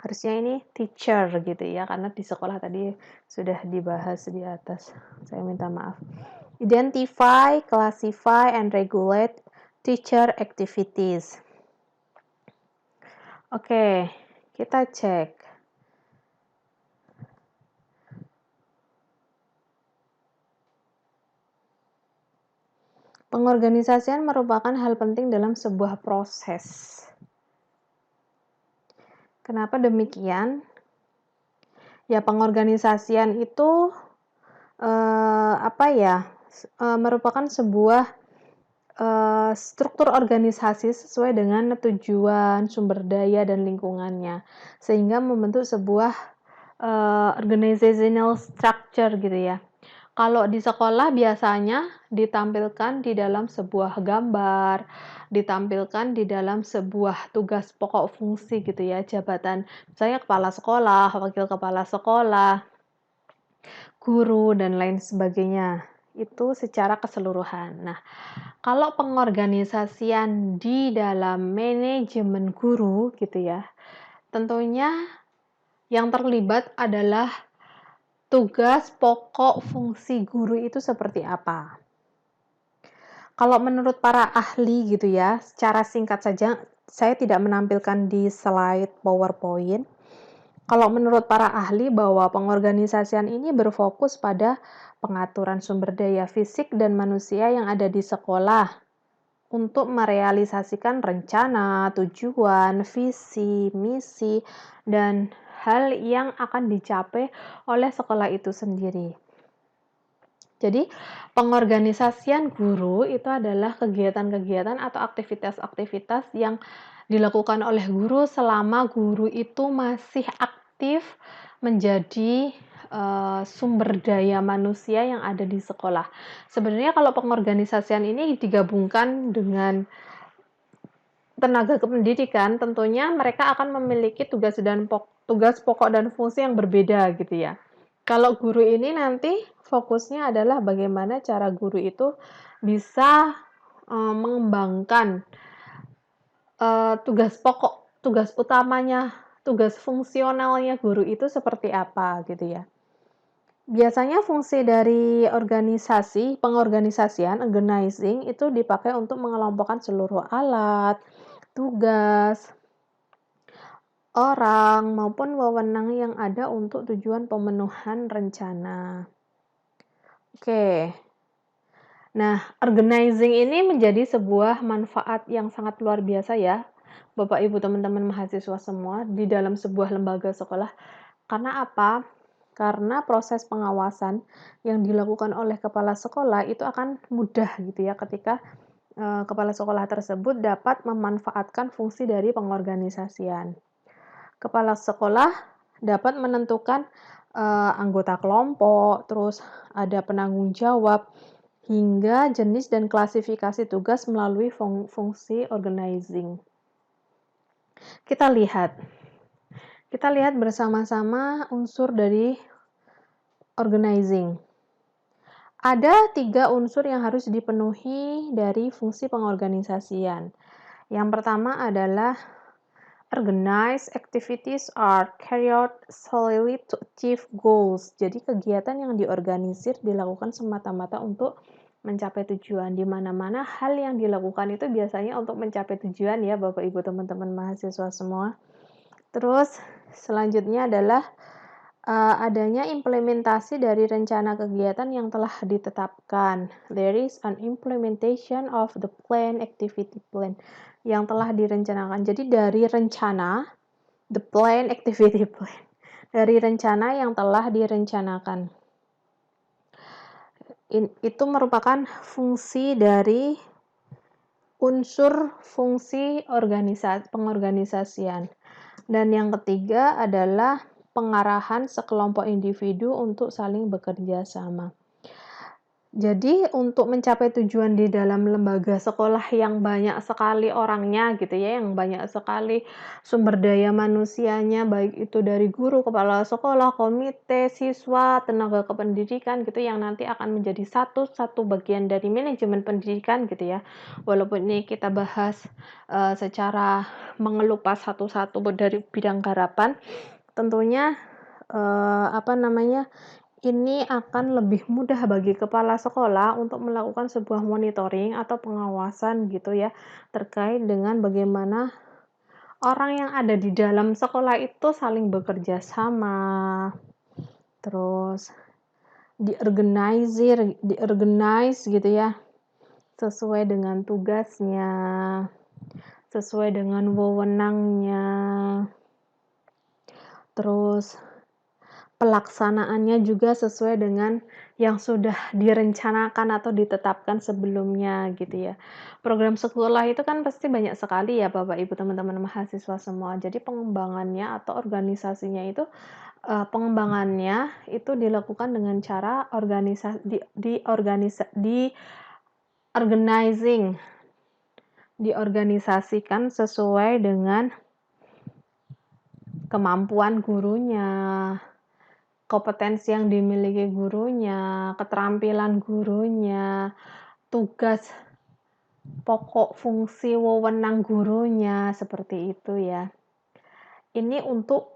Speaker 1: Harusnya ini teacher gitu ya, karena di sekolah tadi sudah dibahas di atas. Saya minta maaf. Identify, classify, and regulate teacher activities. Oke, kita cek. Pengorganisasian merupakan hal penting dalam sebuah proses. Kenapa demikian? Ya, pengorganisasian itu merupakan sebuah struktur organisasi sesuai dengan tujuan, sumber daya, dan lingkungannya, sehingga membentuk sebuah organizational structure gitu ya. Kalau di sekolah biasanya ditampilkan di dalam sebuah gambar, ditampilkan di dalam sebuah tugas pokok fungsi gitu ya, jabatan misalnya kepala sekolah, wakil kepala sekolah, guru, dan lain sebagainya. Itu secara keseluruhan. Nah, kalau pengorganisasian di dalam manajemen guru gitu ya, tentunya yang terlibat adalah tugas pokok fungsi guru itu seperti apa. Kalau menurut para ahli gitu ya, secara singkat saja, saya tidak menampilkan di slide PowerPoint. Kalau menurut para ahli bahwa pengorganisasian ini berfokus pada pengaturan sumber daya fisik dan manusia yang ada di sekolah, untuk merealisasikan rencana, tujuan, visi, misi, dan hal yang akan dicapai oleh sekolah itu sendiri. Jadi, pengorganisasian guru itu adalah kegiatan-kegiatan atau aktivitas-aktivitas yang dilakukan oleh guru selama guru itu masih aktif menjadi sumber daya manusia yang ada di sekolah. Sebenarnya kalau pengorganisasian ini digabungkan dengan tenaga kependidikan, tentunya mereka akan memiliki tugas pokok dan fungsi yang berbeda gitu ya. Kalau guru ini nanti fokusnya adalah bagaimana cara guru itu bisa mengembangkan tugas pokok, tugas utamanya, tugas fungsionalnya guru itu seperti apa gitu ya. Biasanya fungsi dari pengorganisasian, organizing itu dipakai untuk mengelompokkan seluruh alat, tugas, orang, maupun wewenang yang ada untuk tujuan pemenuhan rencana. Oke. Nah, organizing ini menjadi sebuah manfaat yang sangat luar biasa ya, Bapak Ibu teman-teman mahasiswa semua di dalam sebuah lembaga sekolah. Karena apa? Karena proses pengawasan yang dilakukan oleh kepala sekolah itu akan mudah gitu ya ketika kepala sekolah tersebut dapat memanfaatkan fungsi dari pengorganisasian. Kepala sekolah dapat menentukan anggota kelompok, terus ada penanggung jawab, hingga jenis dan klasifikasi tugas melalui fungsi organizing. Kita lihat bersama-sama unsur dari organizing. Ada 3 unsur yang harus dipenuhi dari fungsi pengorganisasian. Yang pertama adalah organized activities are carried out solely to achieve goals. Jadi kegiatan yang diorganisir dilakukan semata-mata untuk mencapai tujuan. Di mana-mana hal yang dilakukan itu biasanya untuk mencapai tujuan ya Bapak Ibu teman-teman mahasiswa semua. Terus selanjutnya adalah adanya implementasi dari rencana kegiatan yang telah ditetapkan. There is an implementation of the plan, activity plan yang telah direncanakan. Jadi dari rencana, the plan, activity plan. Dari rencana yang telah direncanakan. Itu merupakan fungsi dari unsur fungsi pengorganisasian. Dan yang ketiga adalah pengarahan sekelompok individu untuk saling bekerja sama. Jadi untuk mencapai tujuan di dalam lembaga sekolah yang banyak sekali orangnya gitu ya, yang banyak sekali sumber daya manusianya, baik itu dari guru, kepala sekolah, komite, siswa, tenaga kependidikan gitu yang nanti akan menjadi satu bagian dari manajemen pendidikan gitu ya. Walaupun ini kita bahas secara mengelupas satu-satu dari bidang garapan, tentunya ini akan lebih mudah bagi kepala sekolah untuk melakukan sebuah monitoring atau pengawasan gitu ya, terkait dengan bagaimana orang yang ada di dalam sekolah itu saling bekerja sama, terus diorganize gitu ya, sesuai dengan tugasnya, sesuai dengan wewenangnya, terus pelaksanaannya juga sesuai dengan yang sudah direncanakan atau ditetapkan sebelumnya gitu ya. Program sekolah itu kan pasti banyak sekali ya Bapak Ibu teman-teman mahasiswa semua. Jadi pengembangannya atau organisasinya itu pengembangannya itu dilakukan dengan cara diorganisasikan sesuai dengan kemampuan gurunya, kompetensi yang dimiliki gurunya, keterampilan gurunya, tugas pokok fungsi wewenang gurunya, seperti itu ya. Ini untuk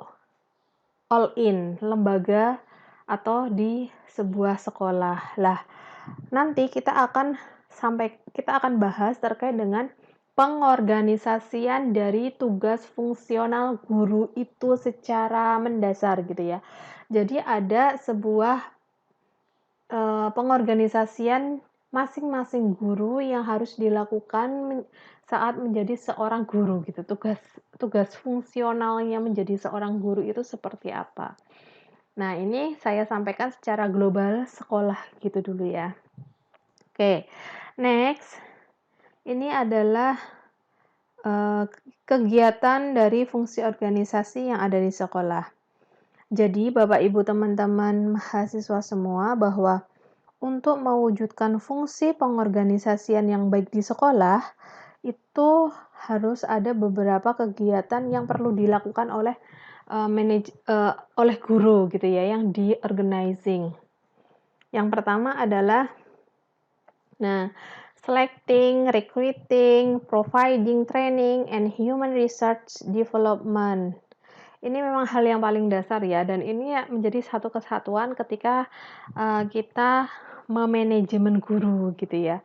Speaker 1: all in, lembaga atau di sebuah sekolah. Lah, nanti kita akan bahas terkait dengan pengorganisasian dari tugas fungsional guru itu secara mendasar gitu ya. Jadi ada sebuah pengorganisasian masing-masing guru yang harus dilakukan saat menjadi seorang guru gitu. Tugas tugas fungsionalnya menjadi seorang guru itu seperti apa. Nah, ini saya sampaikan secara global sekolah gitu dulu ya. Oke, next. Ini adalah kegiatan dari fungsi organisasi yang ada di sekolah. Jadi, Bapak Ibu teman-teman mahasiswa semua, bahwa untuk mewujudkan fungsi pengorganisasian yang baik di sekolah, itu harus ada beberapa kegiatan yang perlu dilakukan oleh oleh guru gitu ya, yang di-organizing. Yang pertama adalah selecting, recruiting, providing training, and human research development. Ini memang hal yang paling dasar ya, dan ini ya menjadi satu kesatuan ketika kita memanajemen guru gitu ya.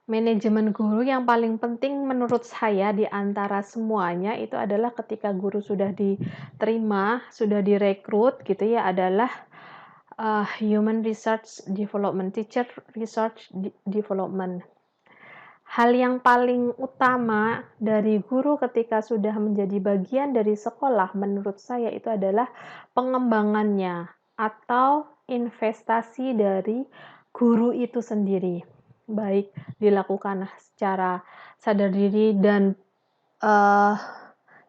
Speaker 1: Manajemen guru yang paling penting menurut saya di antara semuanya itu adalah ketika guru sudah diterima, sudah direkrut gitu ya, adalah human research development, teacher research development. Hal yang paling utama dari guru ketika sudah menjadi bagian dari sekolah menurut saya itu adalah pengembangannya atau investasi dari guru itu sendiri. Baik dilakukan secara sadar diri dan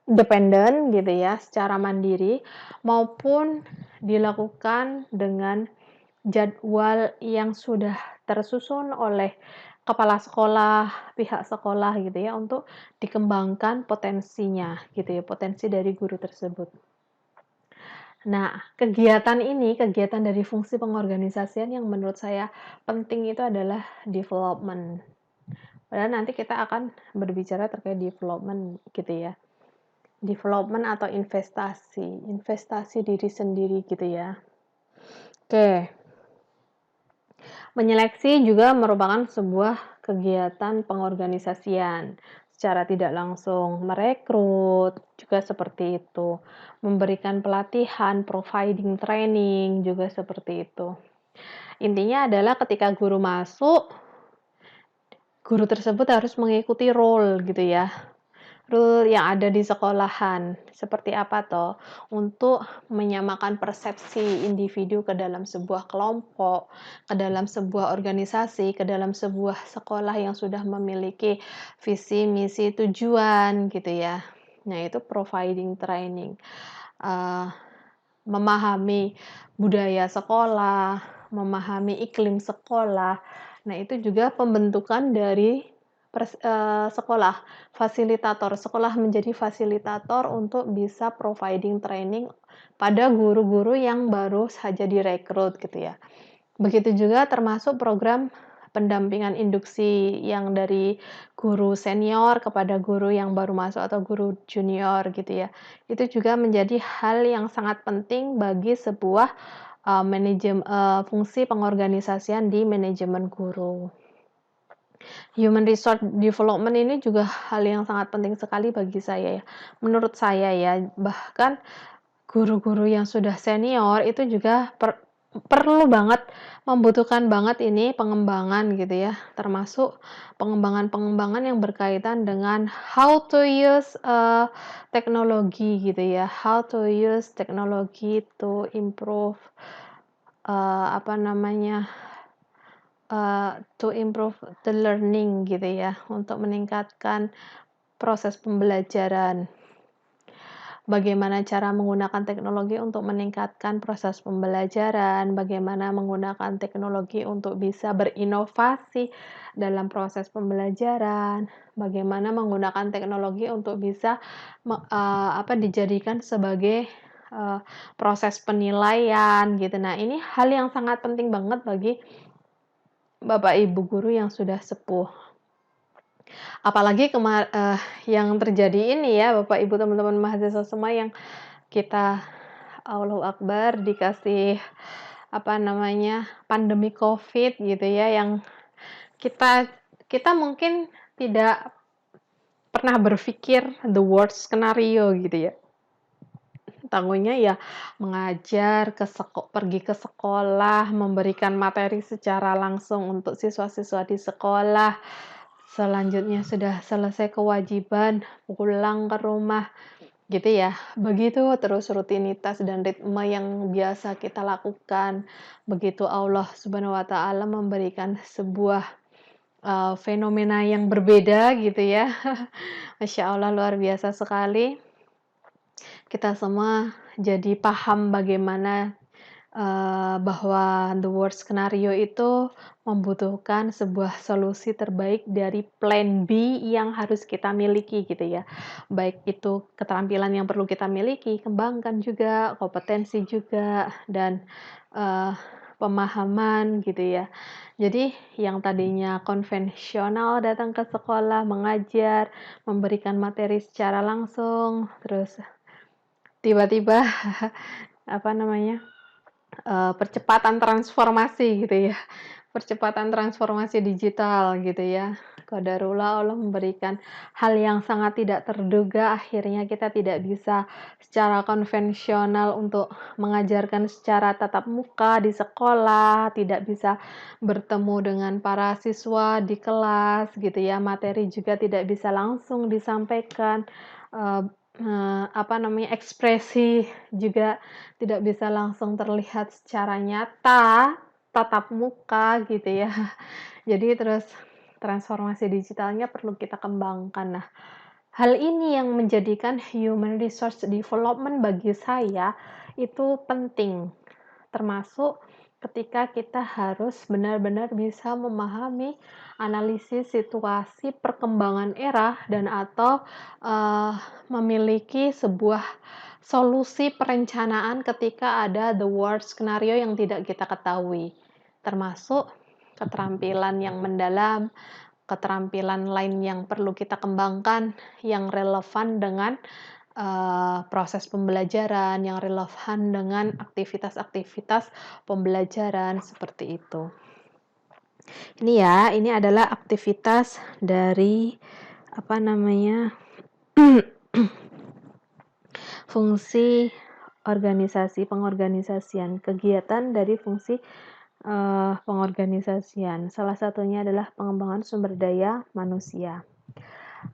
Speaker 1: independen gitu ya, secara mandiri, maupun dilakukan dengan jadwal yang sudah tersusun oleh kepala sekolah, pihak sekolah gitu ya, untuk dikembangkan potensinya gitu ya, potensi dari guru tersebut. Nah, kegiatan dari fungsi pengorganisasian yang menurut saya penting itu adalah development. Padahal nanti kita akan berbicara terkait development gitu ya. Development atau investasi diri sendiri gitu ya. Oke. Menyeleksi juga merupakan sebuah kegiatan pengorganisasian. Secara tidak langsung merekrut juga seperti itu. Memberikan pelatihan, providing training juga seperti itu. Intinya adalah ketika guru masuk, guru tersebut harus mengikuti role gitu ya. Rule yang ada di sekolahan. Seperti apa toh? Untuk menyamakan persepsi individu ke dalam sebuah kelompok, ke dalam sebuah organisasi, ke dalam sebuah sekolah yang sudah memiliki visi, misi, tujuan gitu ya. Nah, itu providing training. Memahami budaya sekolah, memahami iklim sekolah. Nah, itu juga pembentukan dari sekolah, fasilitator. Sekolah menjadi fasilitator untuk bisa providing training pada guru-guru yang baru saja direkrut gitu ya. Begitu juga termasuk program pendampingan induksi yang dari guru senior kepada guru yang baru masuk atau guru junior gitu ya. Itu juga menjadi hal yang sangat penting bagi sebuah fungsi pengorganisasian di manajemen guru. Human resource development ini juga hal yang sangat penting sekali bagi saya ya. Menurut saya ya, bahkan guru-guru yang sudah senior itu juga perlu banget, membutuhkan banget ini pengembangan gitu ya, termasuk pengembangan-pengembangan yang berkaitan dengan how to use teknologi gitu ya, how to use teknologi to improve to improve the learning gitu ya, untuk meningkatkan proses pembelajaran. Bagaimana cara menggunakan teknologi untuk meningkatkan proses pembelajaran, bagaimana menggunakan teknologi untuk bisa berinovasi dalam proses pembelajaran, bagaimana menggunakan teknologi untuk bisa dijadikan sebagai proses penilaian gitu. Nah, ini hal yang sangat penting banget bagi Bapak Ibu guru yang sudah sepuh. Apalagi yang terjadi ini ya, Bapak Ibu teman-teman mahasiswa semua, yang kita Allahu Akbar dikasih pandemi Covid gitu ya, yang kita mungkin tidak pernah berpikir the worst scenario gitu ya. Tanggungannya ya mengajar, pergi ke sekolah, memberikan materi secara langsung untuk siswa-siswa di sekolah. Selanjutnya sudah selesai kewajiban, pulang ke rumah, gitu ya. Begitu terus rutinitas dan ritme yang biasa kita lakukan. Begitu Allah Subhanahu wa taala memberikan sebuah, fenomena yang berbeda gitu ya. Masya Allah luar biasa sekali. Kita semua jadi paham bagaimana, bahwa the worst scenario itu membutuhkan sebuah solusi terbaik dari plan B yang harus kita miliki gitu ya. Baik itu keterampilan yang perlu kita miliki, kembangkan juga, kompetensi juga, dan, eee, pemahaman gitu ya. Jadi yang tadinya konvensional datang ke sekolah, mengajar, memberikan materi secara langsung, terus tiba-tiba apa namanya, percepatan transformasi gitu ya, percepatan transformasi digital gitu ya. Qadarullah Allah memberikan hal yang sangat tidak terduga, akhirnya kita tidak bisa secara konvensional untuk mengajarkan secara tatap muka di sekolah, tidak bisa bertemu dengan para siswa di kelas gitu ya, materi juga tidak bisa langsung disampaikan, eee apa namanya, ekspresi juga tidak bisa langsung terlihat secara nyata, tatap muka gitu ya. Jadi terus transformasi digitalnya perlu kita kembangkan. Nah, hal ini yang menjadikan human resource development bagi saya itu penting, termasuk ketika kita harus benar-benar bisa memahami analisis situasi perkembangan era dan atau, eee, memiliki sebuah solusi perencanaan ketika ada the worst scenario yang tidak kita ketahui, termasuk keterampilan yang mendalam, keterampilan lain yang perlu kita kembangkan, yang relevan dengan, proses pembelajaran, yang relevan dengan aktivitas-aktivitas pembelajaran, seperti itu. Ini ya, ini adalah aktivitas dari, apa namanya, fungsi pengorganisasian, kegiatan dari fungsi, pengorganisasian. Salah satunya adalah pengembangan sumber daya manusia.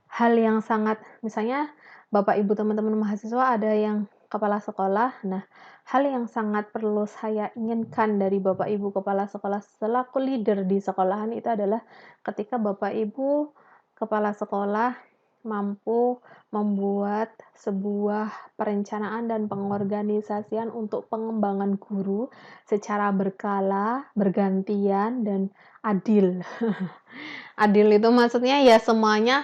Speaker 1: Hal yang sangat misalnya Bapak, Ibu, teman-teman mahasiswa ada yang kepala sekolah, nah, hal yang sangat perlu saya inginkan dari Bapak, Ibu, kepala sekolah selaku leader di sekolahan itu adalah ketika Bapak, Ibu, kepala sekolah mampu membuat sebuah perencanaan dan pengorganisasian untuk pengembangan guru secara berkala, bergantian, dan adil. Adil itu maksudnya ya semuanya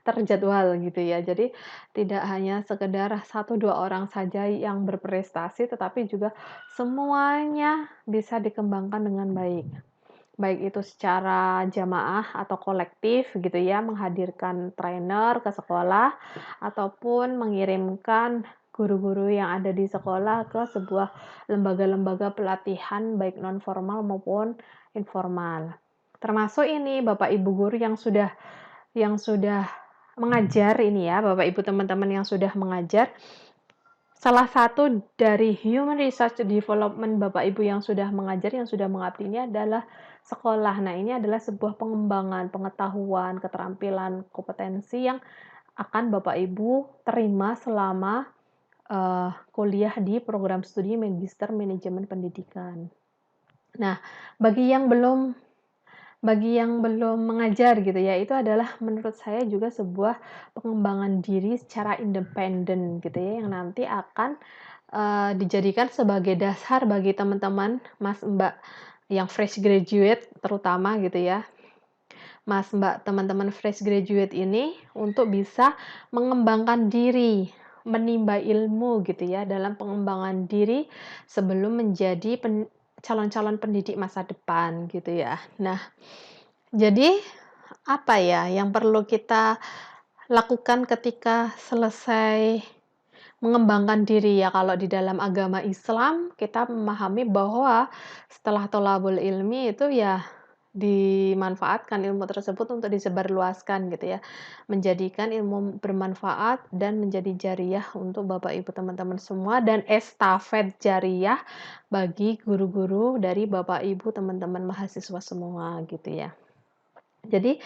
Speaker 1: terjadwal gitu ya. Jadi tidak hanya sekedar satu 2 orang saja yang berprestasi, tetapi juga semuanya bisa dikembangkan dengan baik. Baik itu secara jamaah atau kolektif gitu ya, menghadirkan trainer ke sekolah, ataupun mengirimkan guru-guru yang ada di sekolah ke sebuah lembaga-lembaga pelatihan baik non formal maupun informal. Termasuk ini Bapak Ibu guru yang sudah mengajar ini ya, Bapak Ibu teman-teman yang sudah mengajar, salah satu dari human resource development Bapak Ibu yang sudah mengajar, yang sudah mengabdi ini adalah sekolah. Nah, ini adalah sebuah pengembangan pengetahuan, keterampilan, kompetensi yang akan Bapak Ibu terima selama, kuliah di program studi Magister Manajemen Pendidikan. Nah, bagi yang belum mengajar gitu ya, itu adalah menurut saya juga sebuah pengembangan diri secara independen gitu ya, yang nanti akan, dijadikan sebagai dasar bagi teman-teman, Mas, Mbak, yang fresh graduate terutama gitu ya, Mas, Mbak, teman-teman fresh graduate ini untuk bisa mengembangkan diri, menimba ilmu gitu ya, dalam pengembangan diri sebelum menjadi calon-calon pendidik masa depan gitu ya. Nah, jadi, apa ya yang perlu kita lakukan ketika selesai mengembangkan diri ya, kalau di dalam agama Islam kita memahami bahwa setelah thalabul ilmi itu ya dimanfaatkan ilmu tersebut untuk disebarluaskan gitu ya, menjadikan ilmu bermanfaat dan menjadi jariah untuk Bapak Ibu teman-teman semua dan estafet jariah bagi guru-guru dari Bapak Ibu teman-teman mahasiswa semua gitu ya. Jadi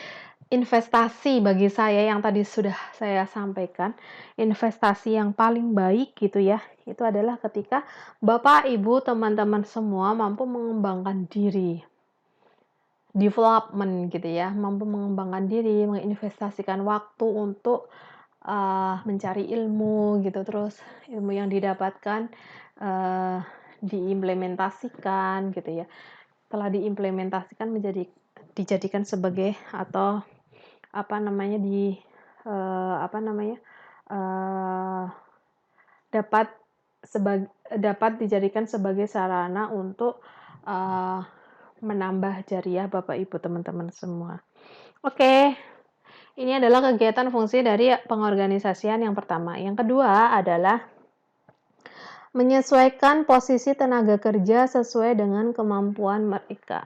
Speaker 1: investasi bagi saya yang tadi sudah saya sampaikan, investasi yang paling baik gitu ya, itu adalah ketika Bapak, Ibu, teman-teman semua mampu mengembangkan diri, development gitu ya, mampu mengembangkan diri, menginvestasikan waktu untuk, mencari ilmu gitu, terus ilmu yang didapatkan, eee, diimplementasikan gitu ya. Setelah diimplementasikan dijadikan sebagai atau apa namanya, apa namanya, eee, dapat dapat dijadikan sebagai sarana untuk, eee, menambah jariah Bapak Ibu teman-teman semua. Oke, ini adalah kegiatan fungsi dari pengorganisasian yang pertama. Yang kedua adalah menyesuaikan posisi tenaga kerja sesuai dengan kemampuan mereka.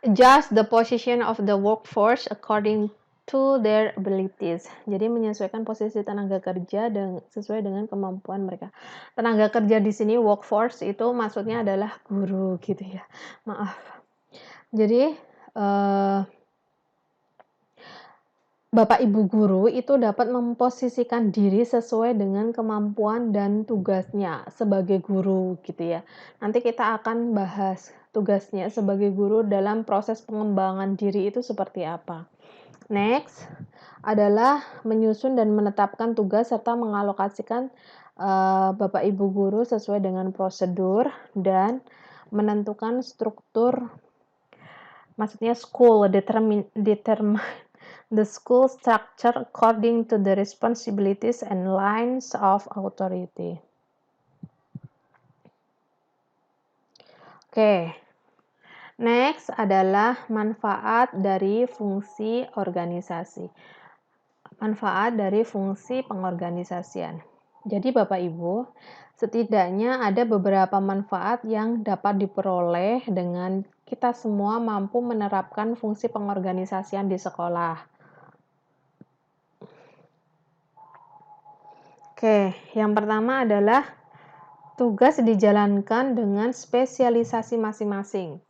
Speaker 1: Adjust the position of the workforce according to their abilities. Jadi menyesuaikan posisi tenaga kerja sesuai dengan kemampuan mereka. Tenaga kerja di sini workforce itu maksudnya adalah guru gitu ya. Maaf. Jadi Bapak Ibu guru itu dapat memposisikan diri sesuai dengan kemampuan dan tugasnya sebagai guru gitu ya. Nanti kita akan bahas tugasnya sebagai guru dalam proses pengembangan diri itu seperti apa. Next adalah menyusun dan menetapkan tugas serta mengalokasikan Bapak Ibu guru sesuai dengan prosedur dan menentukan struktur, maksudnya the school structure according to the responsibilities and lines of authority. Oke. Next adalah manfaat dari fungsi organisasi. Manfaat dari fungsi pengorganisasian. Jadi Bapak Ibu, setidaknya ada beberapa manfaat yang dapat diperoleh dengan kita semua mampu menerapkan fungsi pengorganisasian di sekolah. Oke, yang pertama adalah tugas dijalankan dengan spesialisasi masing-masing.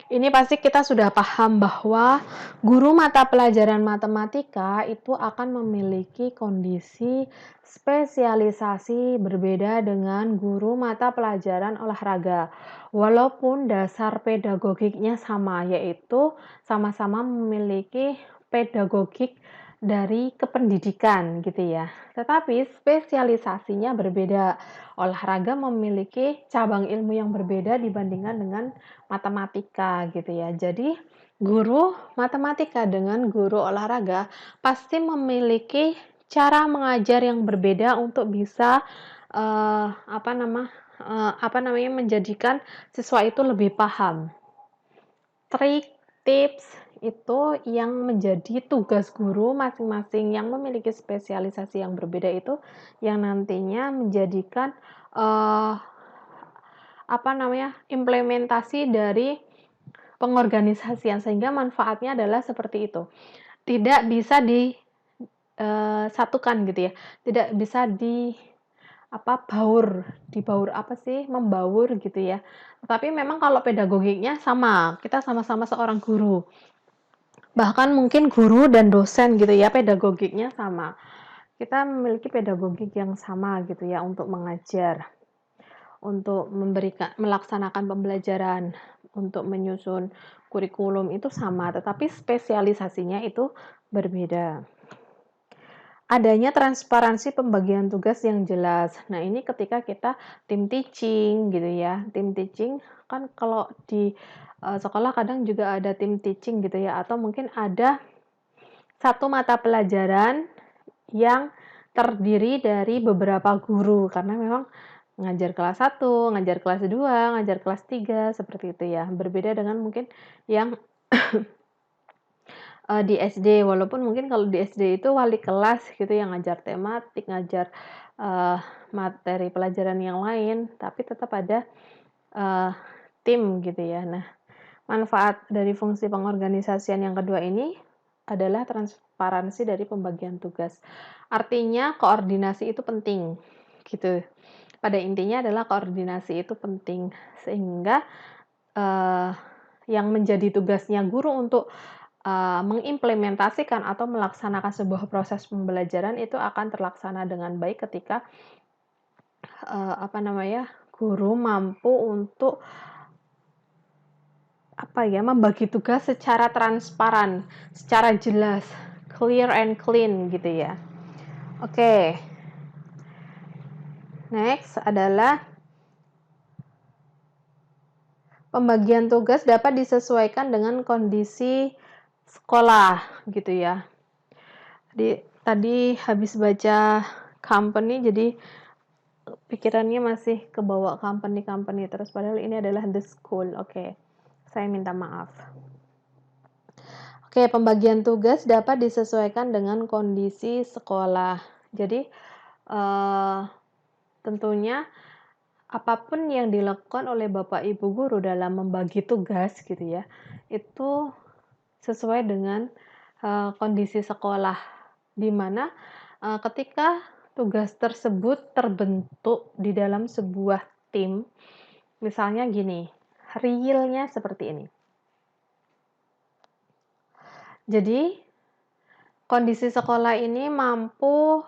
Speaker 1: Ini pasti kita sudah paham bahwa guru mata pelajaran matematika itu akan memiliki kondisi spesialisasi berbeda dengan guru mata pelajaran olahraga. Walaupun dasar pedagogiknya sama, yaitu sama-sama memiliki pedagogik dari kependidikan gitu ya. Tetapi spesialisasinya berbeda. Olahraga memiliki cabang ilmu yang berbeda dibandingkan dengan matematika gitu ya. Jadi guru matematika dengan guru olahraga pasti memiliki cara mengajar yang berbeda untuk bisa apa namanya menjadikan siswa itu lebih paham. Trik, tips itu yang menjadi tugas guru masing-masing yang memiliki spesialisasi yang berbeda itu yang nantinya menjadikan implementasi dari pengorganisasian sehingga manfaatnya adalah seperti itu. Tidak bisa disatukan gitu ya. Tidak bisa membaur gitu ya. Tapi memang kalau pedagogiknya sama, kita sama-sama seorang guru. Bahkan mungkin guru dan dosen gitu ya, pedagogiknya sama. Kita memiliki pedagogik yang sama gitu ya untuk mengajar, untuk melaksanakan pembelajaran, untuk menyusun kurikulum itu sama, tetapi spesialisasinya itu berbeda. Adanya transparansi pembagian tugas yang jelas. Nah, ini ketika kita tim teaching gitu ya. Tim teaching kan kalau di sekolah kadang juga ada tim teaching gitu ya, atau mungkin ada satu mata pelajaran yang terdiri dari beberapa guru karena memang ngajar kelas 1, ngajar kelas 2, ngajar kelas 3 seperti itu ya. Berbeda dengan mungkin yang di SD, walaupun mungkin kalau di SD itu wali kelas gitu yang ngajar tematik, ngajar materi pelajaran yang lain, tapi tetap ada tim gitu ya. Nah, manfaat dari fungsi pengorganisasian yang kedua ini adalah transparansi dari pembagian tugas. Artinya koordinasi itu penting gitu. Pada intinya adalah koordinasi itu penting sehingga yang menjadi tugasnya guru untuk mengimplementasikan atau melaksanakan sebuah proses pembelajaran itu akan terlaksana dengan baik ketika guru mampu untuk membagi tugas secara transparan, secara jelas, clear and clean gitu ya. Oke. Next adalah pembagian tugas dapat disesuaikan dengan kondisi sekolah gitu ya. Tadi habis baca company jadi pikirannya masih kebawa company terus padahal ini adalah the school. Oke. Saya minta maaf. Oke, pembagian tugas dapat disesuaikan dengan kondisi sekolah. Jadi tentunya apapun yang dilakukan oleh Bapak Ibu guru dalam membagi tugas gitu ya, itu sesuai dengan kondisi sekolah, di mana ketika tugas tersebut terbentuk di dalam sebuah tim, misalnya gini, realnya seperti ini. Jadi kondisi sekolah ini mampu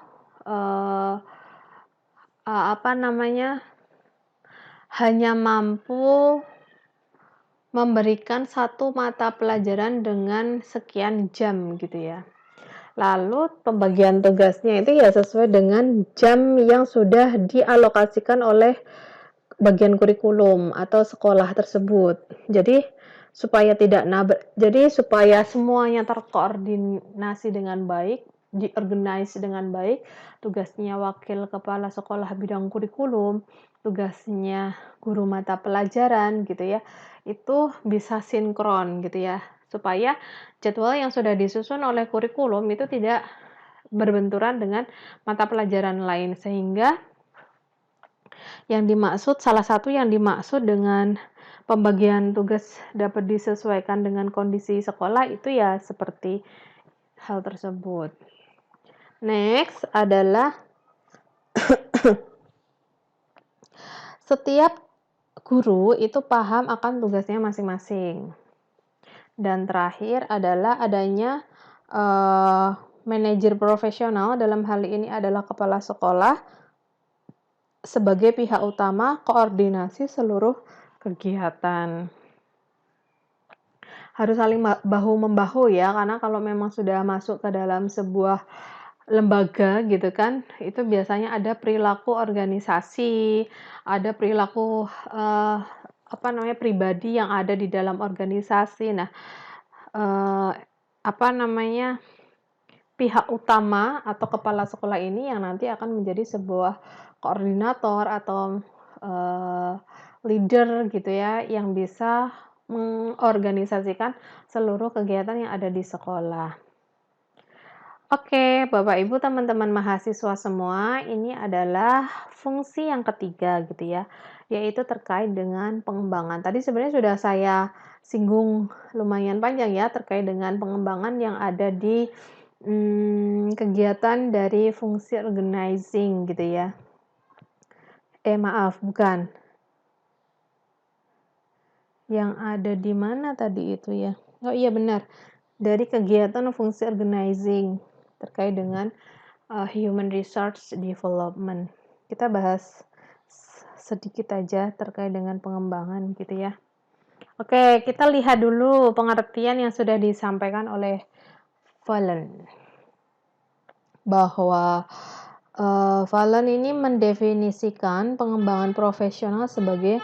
Speaker 1: hanya mampu memberikan satu mata pelajaran dengan sekian jam gitu ya. Lalu pembagian tugasnya itu ya sesuai dengan jam yang sudah dialokasikan oleh bagian kurikulum atau sekolah tersebut. Jadi supaya supaya semuanya terkoordinasi dengan baik, diorganize dengan baik, tugasnya wakil kepala sekolah bidang kurikulum, tugasnya guru mata pelajaran gitu ya, itu bisa sinkron gitu ya, supaya jadwal yang sudah disusun oleh kurikulum itu tidak berbenturan dengan mata pelajaran lain, sehingga salah satu yang dimaksud dengan pembagian tugas dapat disesuaikan dengan kondisi sekolah itu ya seperti hal tersebut. Next adalah setiap guru itu paham akan tugasnya masing-masing. Dan terakhir adalah adanya manajer profesional, dalam hal ini adalah kepala sekolah, sebagai pihak utama koordinasi seluruh kegiatan. Harus saling bahu-membahu ya, karena kalau memang sudah masuk ke dalam sebuah lembaga gitu kan, itu biasanya ada perilaku organisasi, ada perilaku pribadi yang ada di dalam organisasi. Nah, pihak utama atau kepala sekolah ini yang nanti akan menjadi sebuah koordinator atau leader gitu ya, yang bisa mengorganisasikan seluruh kegiatan yang ada di sekolah. Oke, Bapak Ibu, teman-teman mahasiswa semua, ini adalah fungsi yang ketiga gitu ya, yaitu terkait dengan pengembangan. Tadi sebenarnya sudah saya singgung lumayan panjang ya terkait dengan pengembangan yang ada di kegiatan dari fungsi organizing gitu ya. Bukan. Yang ada di mana tadi itu ya? Oh iya benar, dari kegiatan fungsi organizing terkait dengan human resource development. Kita bahas sedikit aja terkait dengan pengembangan gitu ya. Oke, kita lihat dulu pengertian yang sudah disampaikan oleh Valen. Bahwa Valen ini mendefinisikan pengembangan profesional sebagai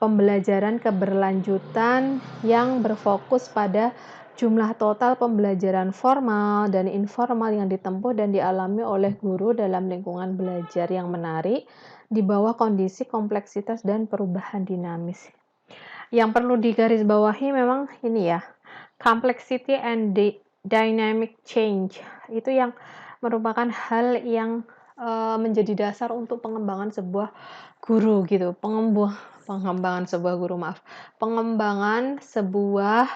Speaker 1: pembelajaran keberlanjutan yang berfokus pada jumlah total pembelajaran formal dan informal yang ditempuh dan dialami oleh guru dalam lingkungan belajar yang menarik di bawah kondisi kompleksitas dan perubahan dinamis. Yang perlu digarisbawahi memang ini ya, complexity and dynamic change. Itu yang merupakan hal yang menjadi dasar untuk pengembangan sebuah guru gitu. pengembangan sebuah guru, maaf. Pengembangan sebuah,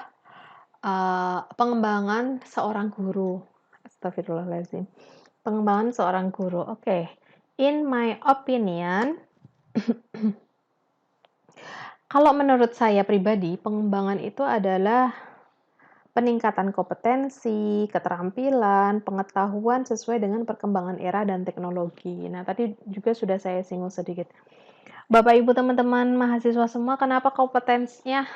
Speaker 1: pengembangan seorang guru. Astagfirullahaladzim. Pengembangan seorang guru, oke. In my opinion, kalau menurut saya pribadi, pengembangan itu adalah peningkatan kompetensi, keterampilan, pengetahuan sesuai dengan perkembangan era dan teknologi. Nah, tadi juga sudah saya singgung sedikit. Bapak Ibu teman-teman mahasiswa semua, kenapa kompetensisnya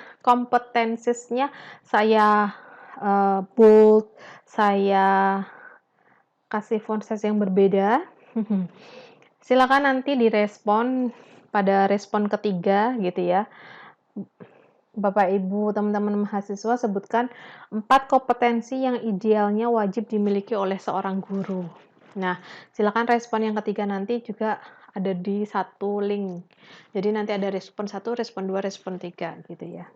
Speaker 1: saya bold, saya kasih font size yang berbeda? Silakan nanti direspon pada respon ketiga gitu ya. Bapak Ibu teman-teman mahasiswa sebutkan 4 kompetensi yang idealnya wajib dimiliki oleh seorang guru. Nah, silakan respon yang ketiga nanti juga ada di satu link. Jadi nanti ada respon 1, respon 2, respon 3 gitu ya.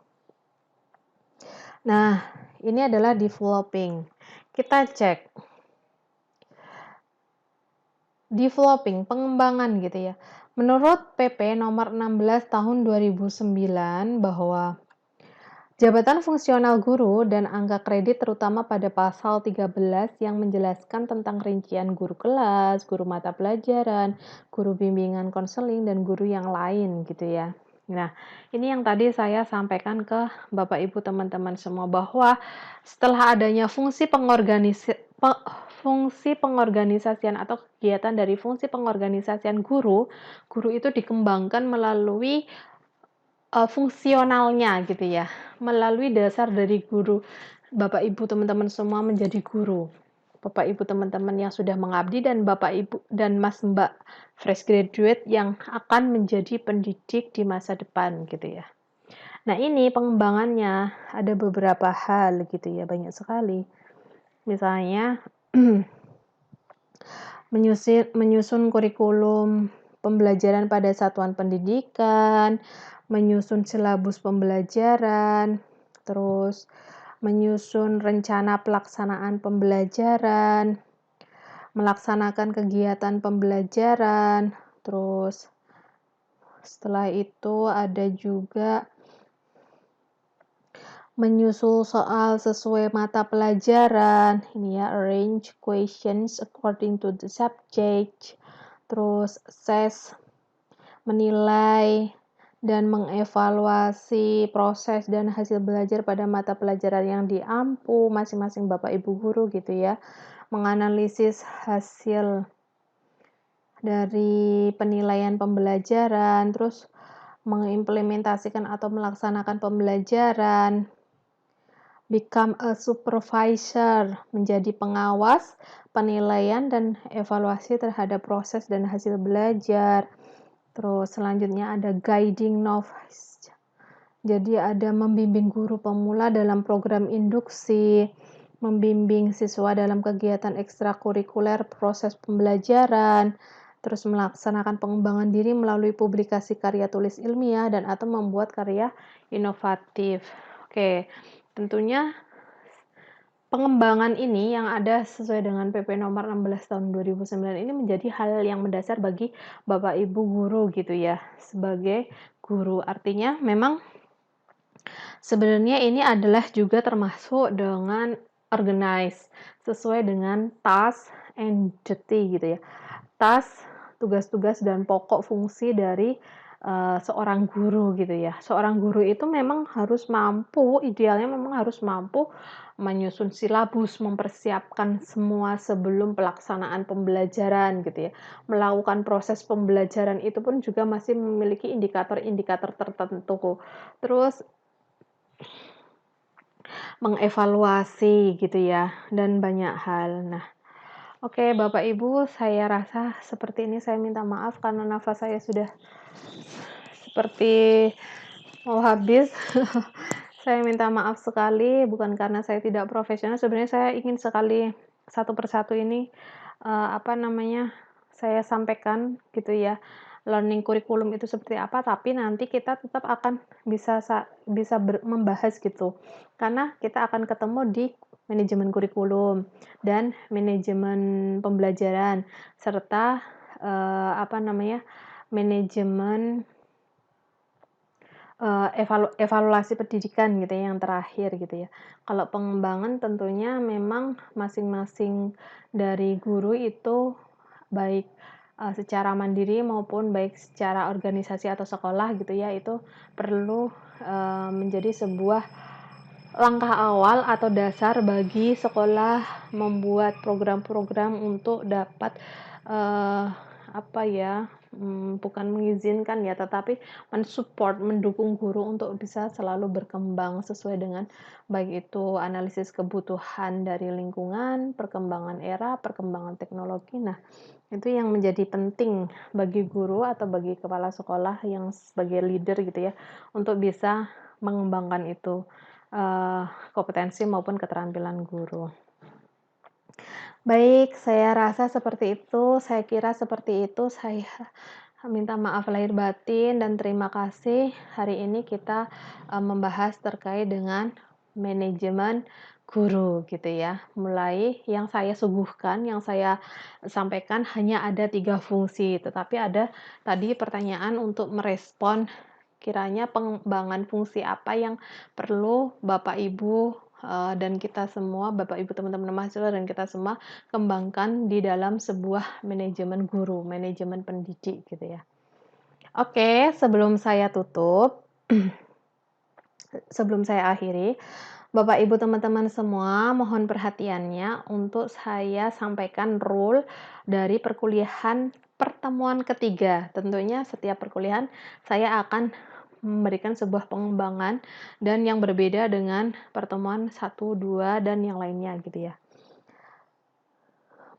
Speaker 1: Nah, ini adalah developing. Kita cek. Developing, pengembangan gitu ya. Menurut PP nomor 16 tahun 2009 bahwa jabatan fungsional guru dan angka kredit terutama pada pasal 13 yang menjelaskan tentang rincian guru kelas, guru mata pelajaran, guru bimbingan konseling, dan guru yang lain gitu ya. Nah, ini yang tadi saya sampaikan ke Bapak Ibu teman-teman semua bahwa setelah adanya fungsi pengorganisasian atau kegiatan dari fungsi pengorganisasian guru itu dikembangkan melalui fungsionalnya gitu ya, melalui dasar dari guru. Bapak Ibu teman-teman semua menjadi guru. Bapak Ibu teman-teman yang sudah mengabdi dan Bapak Ibu dan Mas Mbak fresh graduate yang akan menjadi pendidik di masa depan gitu ya. Nah, ini pengembangannya ada beberapa hal gitu ya, banyak sekali. Misalnya menyusun kurikulum pembelajaran pada satuan pendidikan, menyusun silabus pembelajaran, terus menyusun rencana pelaksanaan pembelajaran, melaksanakan kegiatan pembelajaran, terus setelah itu ada juga menyusul soal sesuai mata pelajaran, ini ya, arrange questions according to the subject, terus assess, menilai, dan mengevaluasi proses dan hasil belajar pada mata pelajaran yang diampu masing-masing Bapak Ibu guru gitu ya, menganalisis hasil dari penilaian pembelajaran, terus mengimplementasikan atau melaksanakan pembelajaran, become a supervisor, menjadi pengawas, penilaian, dan evaluasi terhadap proses dan hasil belajar. Terus selanjutnya ada guiding novice. Jadi ada membimbing guru pemula dalam program induksi, membimbing siswa dalam kegiatan ekstrakurikuler proses pembelajaran, terus melaksanakan pengembangan diri melalui publikasi karya tulis ilmiah dan atau membuat karya inovatif. Oke. Tentunya pengembangan ini yang ada sesuai dengan PP nomor 16 tahun 2009 ini menjadi hal yang mendasar bagi Bapak Ibu guru gitu ya, sebagai guru. Artinya memang sebenarnya ini adalah juga termasuk dengan organize, sesuai dengan task and duty gitu ya. Task, tugas-tugas dan pokok fungsi dari seorang guru gitu ya. Seorang guru itu memang harus mampu, idealnya memang harus mampu menyusun silabus, mempersiapkan semua sebelum pelaksanaan pembelajaran gitu ya. Melakukan proses pembelajaran itu pun juga masih memiliki indikator-indikator tertentu. Terus mengevaluasi gitu ya, dan banyak hal. Nah, oke Bapak Ibu, saya rasa seperti ini. Saya minta maaf karena nafas saya sudah seperti mau habis. Saya minta maaf sekali, bukan karena saya tidak profesional. Sebenarnya saya ingin sekali satu persatu ini saya sampaikan gitu ya. Learning kurikulum itu seperti apa, tapi nanti kita tetap akan bisa membahas gitu. Karena kita akan ketemu di manajemen kurikulum dan manajemen pembelajaran serta manajemen evaluasi pendidikan gitu ya, yang terakhir gitu ya. Kalau pengembangan tentunya memang masing-masing dari guru itu baik, secara mandiri maupun baik secara organisasi atau sekolah gitu ya, itu perlu, menjadi sebuah langkah awal atau dasar bagi sekolah membuat program-program untuk dapat, eee, apa ya, bukan mengizinkan ya, tetapi men-support, mendukung guru untuk bisa selalu berkembang sesuai dengan baik itu analisis kebutuhan dari lingkungan, perkembangan era, perkembangan teknologi. Nah, itu yang menjadi penting bagi guru atau bagi kepala sekolah yang sebagai leader gitu ya, untuk bisa mengembangkan itu, kompetensi maupun keterampilan guru. Baik, saya rasa seperti itu, saya kira seperti itu. Saya minta maaf lahir batin dan terima kasih. Hari ini kita, membahas terkait dengan manajemen guru gitu ya. Mulai yang saya suguhkan, yang saya sampaikan hanya ada 3 fungsi, tetapi ada tadi pertanyaan untuk merespon kiranya pengembangan fungsi apa yang perlu Bapak Ibu, dan kita semua, Bapak Ibu, teman-teman mahasiswa, dan kita semua kembangkan di dalam sebuah manajemen guru, manajemen pendidik gitu ya. Oke, sebelum saya tutup, sebelum saya akhiri, Bapak Ibu, teman-teman semua, mohon perhatiannya untuk saya sampaikan rule dari perkuliahan pertemuan ketiga. Tentunya setiap perkuliahan saya akan memberikan sebuah pengembangan dan yang berbeda dengan pertemuan 1, 2, dan yang lainnya gitu ya.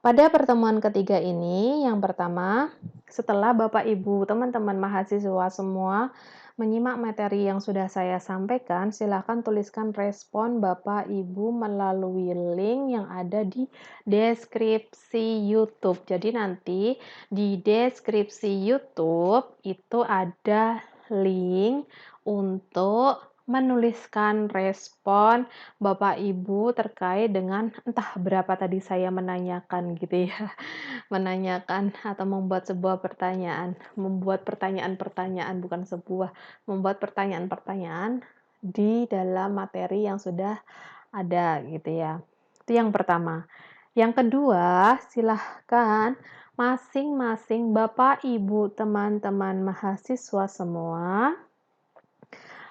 Speaker 1: Pada pertemuan ketiga ini, yang pertama, setelah Bapak Ibu, teman-teman mahasiswa semua menyimak materi yang sudah saya sampaikan, silakan tuliskan respon Bapak Ibu melalui link yang ada di deskripsi YouTube. Jadi nanti di deskripsi YouTube itu ada link untuk menuliskan respon Bapak Ibu terkait dengan entah berapa tadi saya menanyakan gitu ya, menanyakan atau membuat sebuah pertanyaan, membuat pertanyaan-pertanyaan bukan sebuah, membuat pertanyaan-pertanyaan di dalam materi yang sudah ada gitu ya. Itu yang pertama. Yang kedua, silahkan masing-masing Bapak, Ibu, teman-teman mahasiswa semua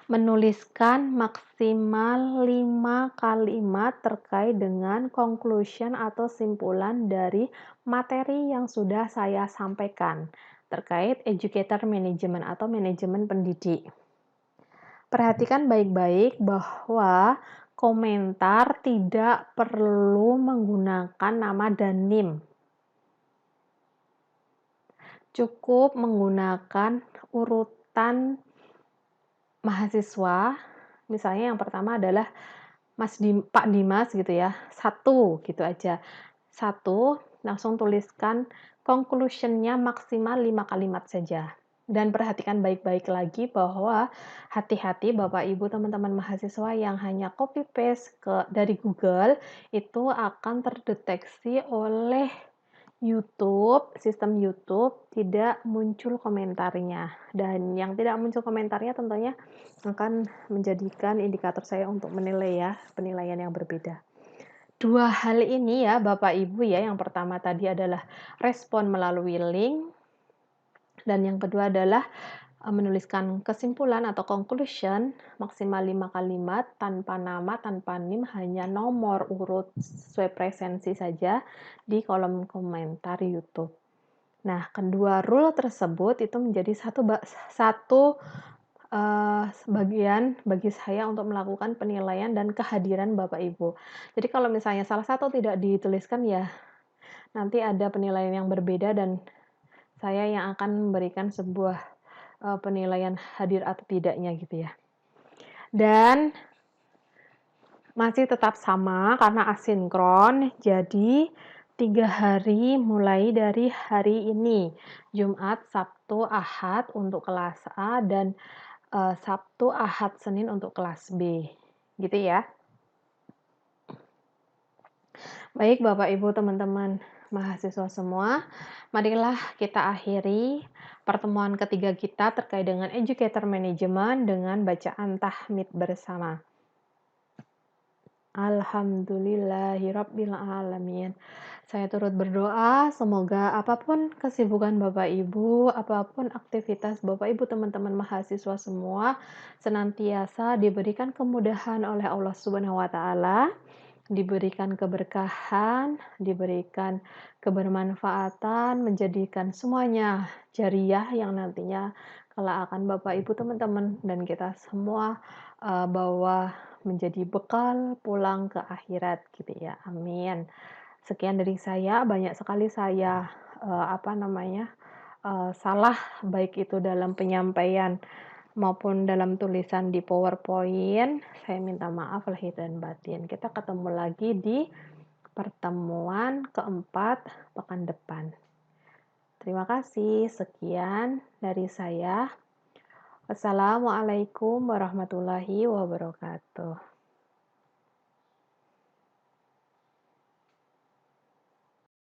Speaker 1: menuliskan maksimal 5 kalimat terkait dengan conclusion atau simpulan dari materi yang sudah saya sampaikan terkait educator management atau manajemen pendidik. Perhatikan baik-baik bahwa komentar tidak perlu menggunakan nama dan NIM. Cukup menggunakan urutan mahasiswa, misalnya yang pertama adalah Pak Dimas gitu ya, 1 gitu aja. 1, langsung tuliskan conclusion-nya maksimal 5 kalimat saja. Dan perhatikan baik-baik lagi bahwa hati-hati Bapak Ibu, teman-teman mahasiswa yang hanya copy paste dari Google, itu akan terdeteksi oleh YouTube, sistem YouTube tidak muncul komentarnya, dan yang tidak muncul komentarnya tentunya akan menjadikan indikator saya untuk menilai ya, penilaian yang berbeda. Dua hal ini ya Bapak Ibu ya, yang pertama tadi adalah respon melalui link, dan yang kedua adalah menuliskan kesimpulan atau conclusion maksimal 5 kalimat tanpa nama, tanpa NIM, hanya nomor urut sesuai presensi saja di kolom komentar YouTube. Nah, kedua rule tersebut itu menjadi satu bagian bagi saya untuk melakukan penilaian dan kehadiran Bapak Ibu. Jadi kalau misalnya salah satu tidak dituliskan ya nanti ada penilaian yang berbeda dan saya yang akan memberikan sebuah penilaian hadir atau tidaknya gitu ya. Dan masih tetap sama karena asinkron, jadi 3 hari mulai dari hari ini, Jumat, Sabtu, Ahad untuk kelas A, dan Sabtu, Ahad, Senin untuk kelas B, gitu ya. Baik Bapak Ibu, teman-teman mahasiswa semua. Marilah kita akhiri pertemuan ketiga kita terkait dengan educator management dengan bacaan tahmid bersama. Alhamdulillahirabbil alamin. Saya turut berdoa semoga apapun kesibukan Bapak Ibu, apapun aktivitas Bapak Ibu, teman-teman mahasiswa semua senantiasa diberikan kemudahan oleh Allah Subhanahu wa taala, diberikan keberkahan, diberikan kebermanfaatan, menjadikan semuanya jariah yang nantinya kelak akan Bapak Ibu, teman-teman, dan kita semua bawa menjadi bekal pulang ke akhirat gitu ya. Amin. Sekian dari saya, banyak sekali saya salah baik itu dalam penyampaian maupun dalam tulisan di PowerPoint. Saya minta maaf lahir dan batin. Kita ketemu lagi di pertemuan keempat pekan depan. Terima kasih. Sekian dari saya. Wassalamualaikum warahmatullahi wabarakatuh.